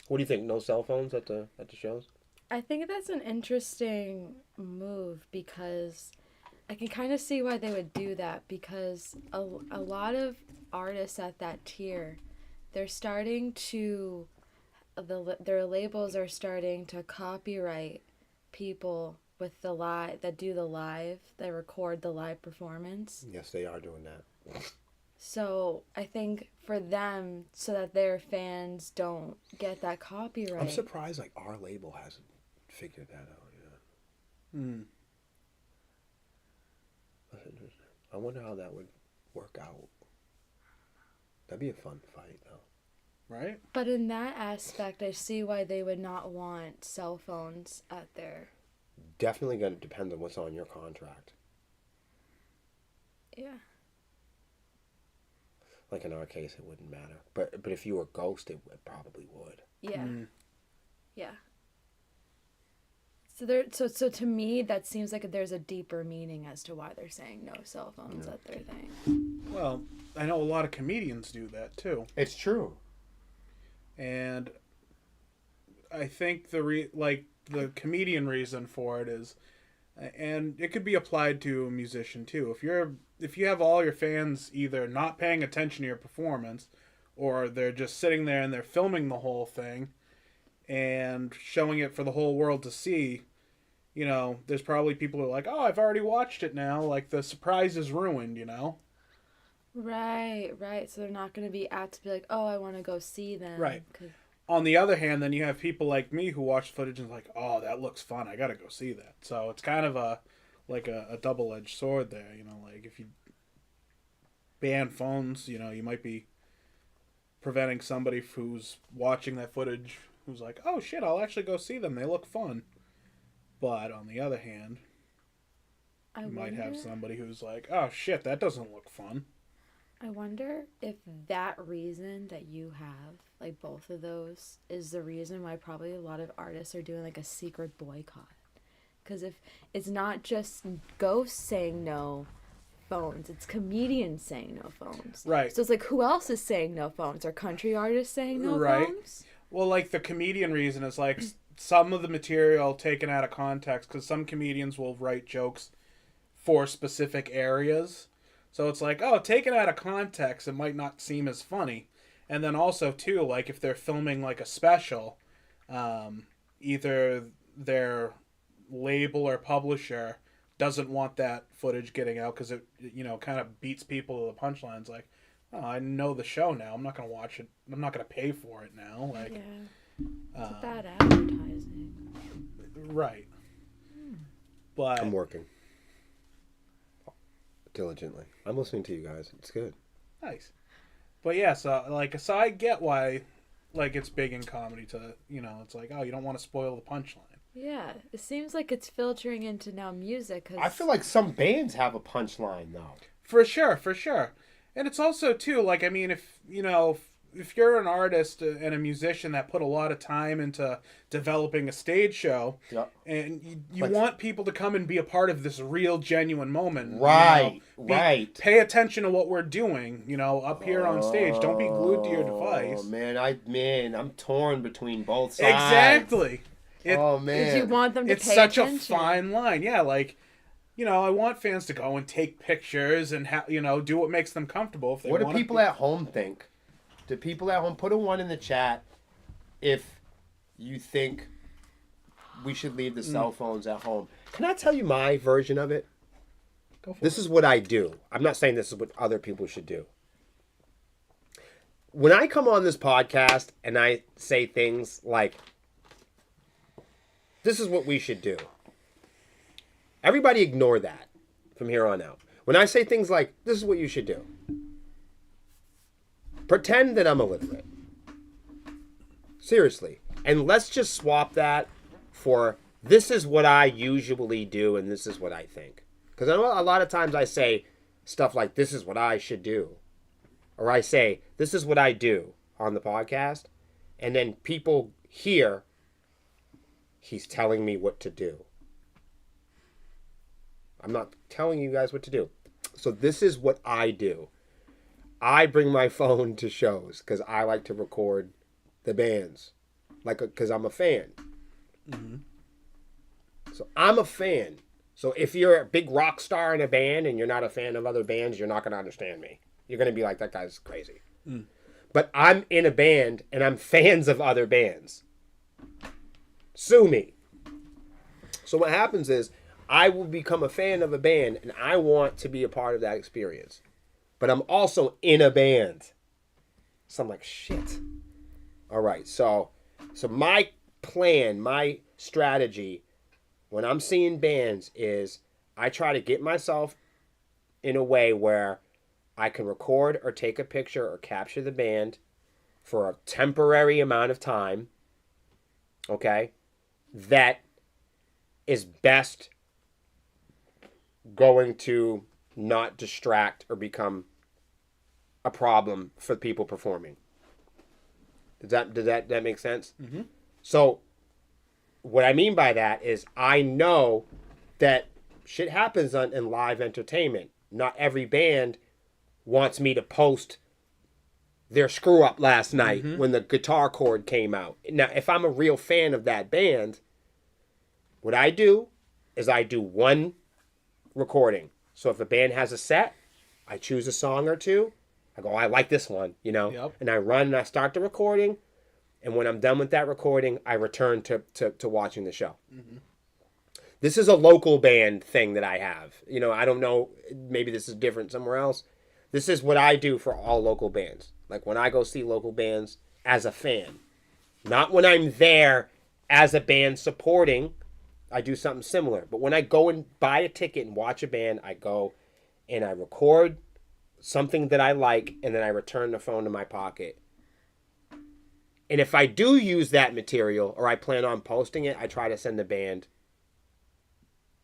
What do you think? No cell phones at the shows? I think that's an interesting move because I can kind of see why they would do that because a lot of artists at that tier, they're starting to, their labels are starting to copyright people with the live, that do the live, that record the live performance. Yes, they are doing that. So I think for them, so that their fans don't get that copyright. I'm surprised like our label hasn't figured that out yet. That's interesting. I wonder how that would work out. That'd be a fun fight, though. Right? But in that aspect, I see why they would not want cell phones at their... Definitely going to depend on what's on your contract. Yeah. Like in our case, it wouldn't matter. But if you were Ghost, it probably would. Yeah. Yeah. So to me, that seems like there's a deeper meaning as to why they're saying no cell phones at their thing. Well, I know a lot of comedians do that too. It's true. And I think the comedian reason for it is, and it could be applied to a musician too. If you have all your fans either not paying attention to your performance, or they're just sitting there and they're filming the whole thing and showing it for the whole world to see, you know, there's probably people who are like, oh, I've already watched it now. Like, the surprise is ruined, you know? Right. So they're not going to be apt to be like, oh, I want to go see them. Right. On the other hand, then you have people like me who watch footage and like, oh, that looks fun. I got to go see that. So it's kind of a double-edged sword there, you know? Like, if you ban phones, you know, you might be preventing somebody who's watching that footage who's like, oh, shit, I'll actually go see them. They look fun. But on the other hand, you might have somebody who's like, oh, shit, that doesn't look fun. I wonder if that reason that you have, like both of those, is the reason why probably a lot of artists are doing like a secret boycott. Because if it's not just ghosts saying no phones, it's comedians saying no phones. Right. So it's like, who else is saying no phones? Are country artists saying no phones? Well, like the comedian reason is like some of the material taken out of context, because some comedians will write jokes for specific areas. So it's like, oh, taken out of context, it might not seem as funny. And then also, too, like if they're filming like a special, either their label or publisher doesn't want that footage getting out because it, you know, kind of beats people to the punchlines. Like, oh, I know the show now. I'm not going to watch it. I'm not going to pay for it now. Like, yeah. It's bad advertising. Right. But I'm working diligently. I'm listening to you guys. It's good. Nice. But yeah, so I get why, like, it's big in comedy to, you know, it's like, oh, you don't want to spoil the punchline. Yeah, it seems like it's filtering into now music. Cause... I feel like some bands have a punchline, though. For sure. And it's also, too, like, I mean, if, you know, if you're an artist and a musician that put a lot of time into developing a stage show, yep, and you want people to come and be a part of this real, genuine moment. Right, you know, right. Pay attention to what we're doing, you know, up here on stage. Don't be glued to your device. Oh, man, I'm torn between both sides. Exactly. Oh, man. Because you want them to it's pay such attention. a fine line. Yeah, like, you know, I want fans to go and take pictures and, you know, do what makes them comfortable. If they what do people at home think? Do people at home, put a 1 in the chat if you think we should leave the cell phones at home. Can I tell you my version of it? Go for This is what I do. I'm not saying this is what other people should do. When I come on this podcast and I say things like, this is what we should do, everybody ignore that from here on out. When I say things like, this is what you should do, pretend that I'm illiterate. Seriously. And let's just swap that for, this is what I usually do and this is what I think. Because I know a lot of times I say stuff like, this is what I should do. Or I say, this is what I do on the podcast. And then people hear, he's telling me what to do. I'm not telling you guys what to do. So this is what I do. I bring my phone to shows because I like to record the bands, like, because I'm a fan. Mm-hmm. So I'm a fan. So if you're a big rock star in a band and you're not a fan of other bands, you're not going to understand me. You're going to be like, that guy's crazy. but I'm in a band and I'm fans of other bands. Sue me. So what happens is I will become a fan of a band and I want to be a part of that experience. But I'm also in a band. So I'm like, shit. All right, so my plan, my strategy when I'm seeing bands is I try to get myself in a way where I can record or take a picture or capture the band for a temporary amount of time, okay, that is best going to not distract or become a problem for people performing. Does that make sense? Mm-hmm. So what I mean by that is I know that shit happens in live entertainment. Not every band wants me to post their screw up last night when the guitar chord came out. Now, if I'm a real fan of that band, what I do is I do one recording. So if a band has a set, I choose a song or two. I go, I like this one, you know? Yep. And I run and I start the recording. And when I'm done with that recording, I return to watching the show. Mm-hmm. This is a local band thing that I have. You know, I don't know, maybe this is different somewhere else. This is what I do for all local bands. Like when I go see local bands as a fan. Not when I'm there as a band supporting, I do something similar. But when I go and buy a ticket and watch a band, I go and I record something that I like, and then I return the phone to my pocket. And if I do use that material, or I plan on posting it, I try to send the band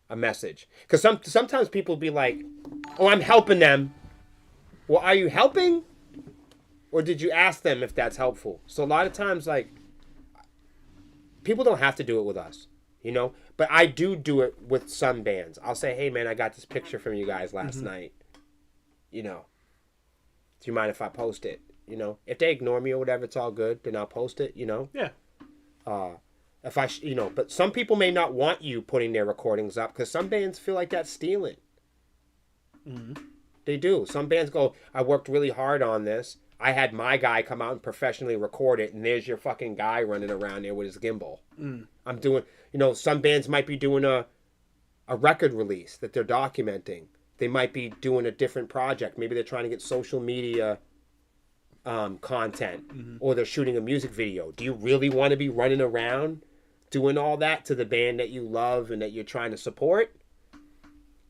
a message. Because sometimes people be like, oh, I'm helping them. Well, are you helping? Or did you ask them if that's helpful? So a lot of times, like, people don't have to do it with us, you know? But I do it with some bands. I'll say, hey, man, I got this picture from you guys last night. You know, do you mind if I post it? You know, if they ignore me or whatever, it's all good. Then I'll post it, you know? Yeah. If I, you know, but some people may not want you putting their recordings up because some bands feel like that's stealing. Mm-hmm. They do. Some bands go, I worked really hard on this. I had my guy come out and professionally record it, and there's your fucking guy running around there with his gimbal. I'm doing, you know, some bands might be doing a record release that they're documenting. They might be doing a different project. Maybe they're trying to get social media content, or they're shooting a music video. Do you really want to be running around doing all that to the band that you love and that you're trying to support?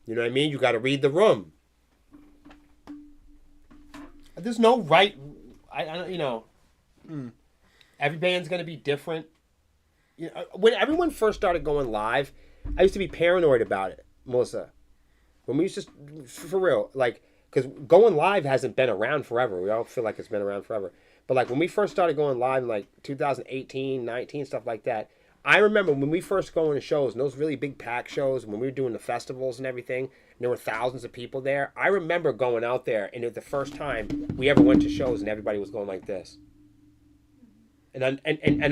You know what I mean? You got to read the room. There's no right, I don't, you know, every band's going to be different. You know, when everyone first started going live, I used to be paranoid about it, Melissa. When we used to, for real, like, because going live hasn't been around forever. We all feel like it's been around forever. But, like, when we first started going live in, like, 2018, 19, stuff like that, I remember when we first going to shows, and those really big pack shows, when we were doing the festivals and everything, and there were thousands of people there, I remember going out there, and it was the first time we ever went to shows, and everybody was going like this. And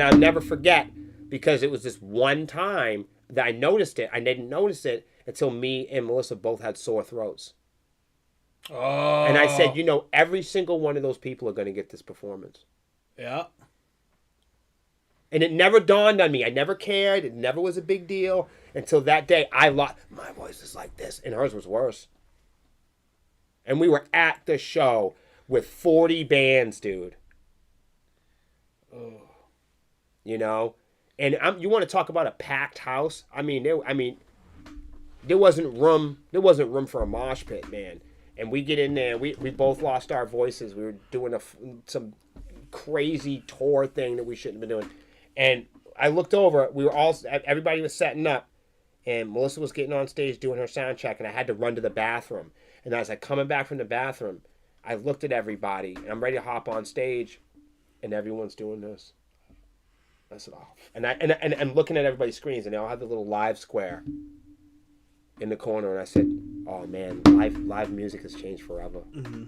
I'll never forget, because it was this one time that I noticed it. I didn't notice it until me and Melissa both had sore throats. Oh. And I said, you know, every single one of those people are going to get this performance. Yeah. And it never dawned on me. I never cared. It never was a big deal until that day. I lost. My voice is like this, and hers was worse. And we were at the show with 40 bands, dude. Oh. You know, and you want to talk about a packed house? I mean, there wasn't room. There wasn't room for a mosh pit, man. And we get in there. We both lost our voices. We were doing some crazy tour thing that we shouldn't have been doing. And I looked over. Everybody was setting up, and Melissa was getting on stage doing her sound check, and I had to run to the bathroom. And as I coming back from the bathroom, I looked at everybody, and I'm ready to hop on stage, and everyone's doing this. I said, oh. And I'm looking at everybody's screens, and they all have the little live square in the corner, and I said, oh man, live music has changed forever. Mm-hmm.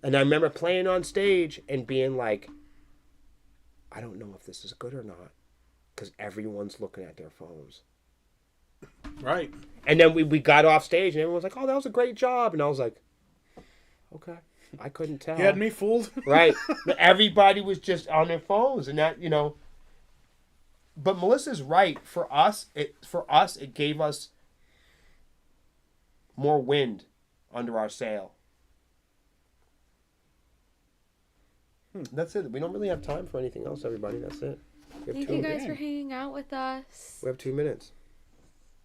And I remember playing on stage and being like, I don't know if this is good or not, because everyone's looking at their phones. Right. And then we got off stage, and everyone was like, oh, that was a great job. And I was like, okay. I couldn't tell. You had me fooled. Right. Everybody was just on their phones, and that, But Melissa's right. For us, it gave us more wind under our sail. That's it. We don't really have time for anything else, everybody. That's it. Thank you guys for hanging out with us. We have 2 minutes.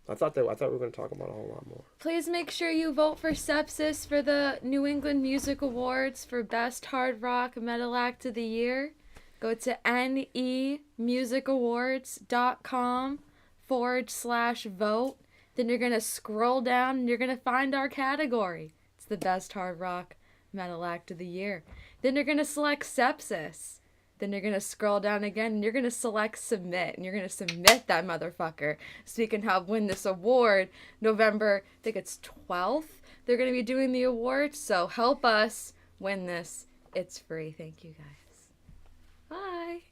I thought we were going to talk about a whole lot more. Please make sure you vote for Sepsiss for the New England Music Awards for Best Hard Rock Metal Act of the Year. Go to nemusicawards.com/vote. Then you're going to scroll down and you're going to find our category. It's the Best Hard Rock Metal Act of the Year. Then you're going to select Sepsiss. Then you're going to scroll down again and you're going to select submit. And you're going to submit that motherfucker so you can help win this award November, I think it's 12th. They're going to be doing the awards. So help us win this. It's free. Thank you guys. Bye.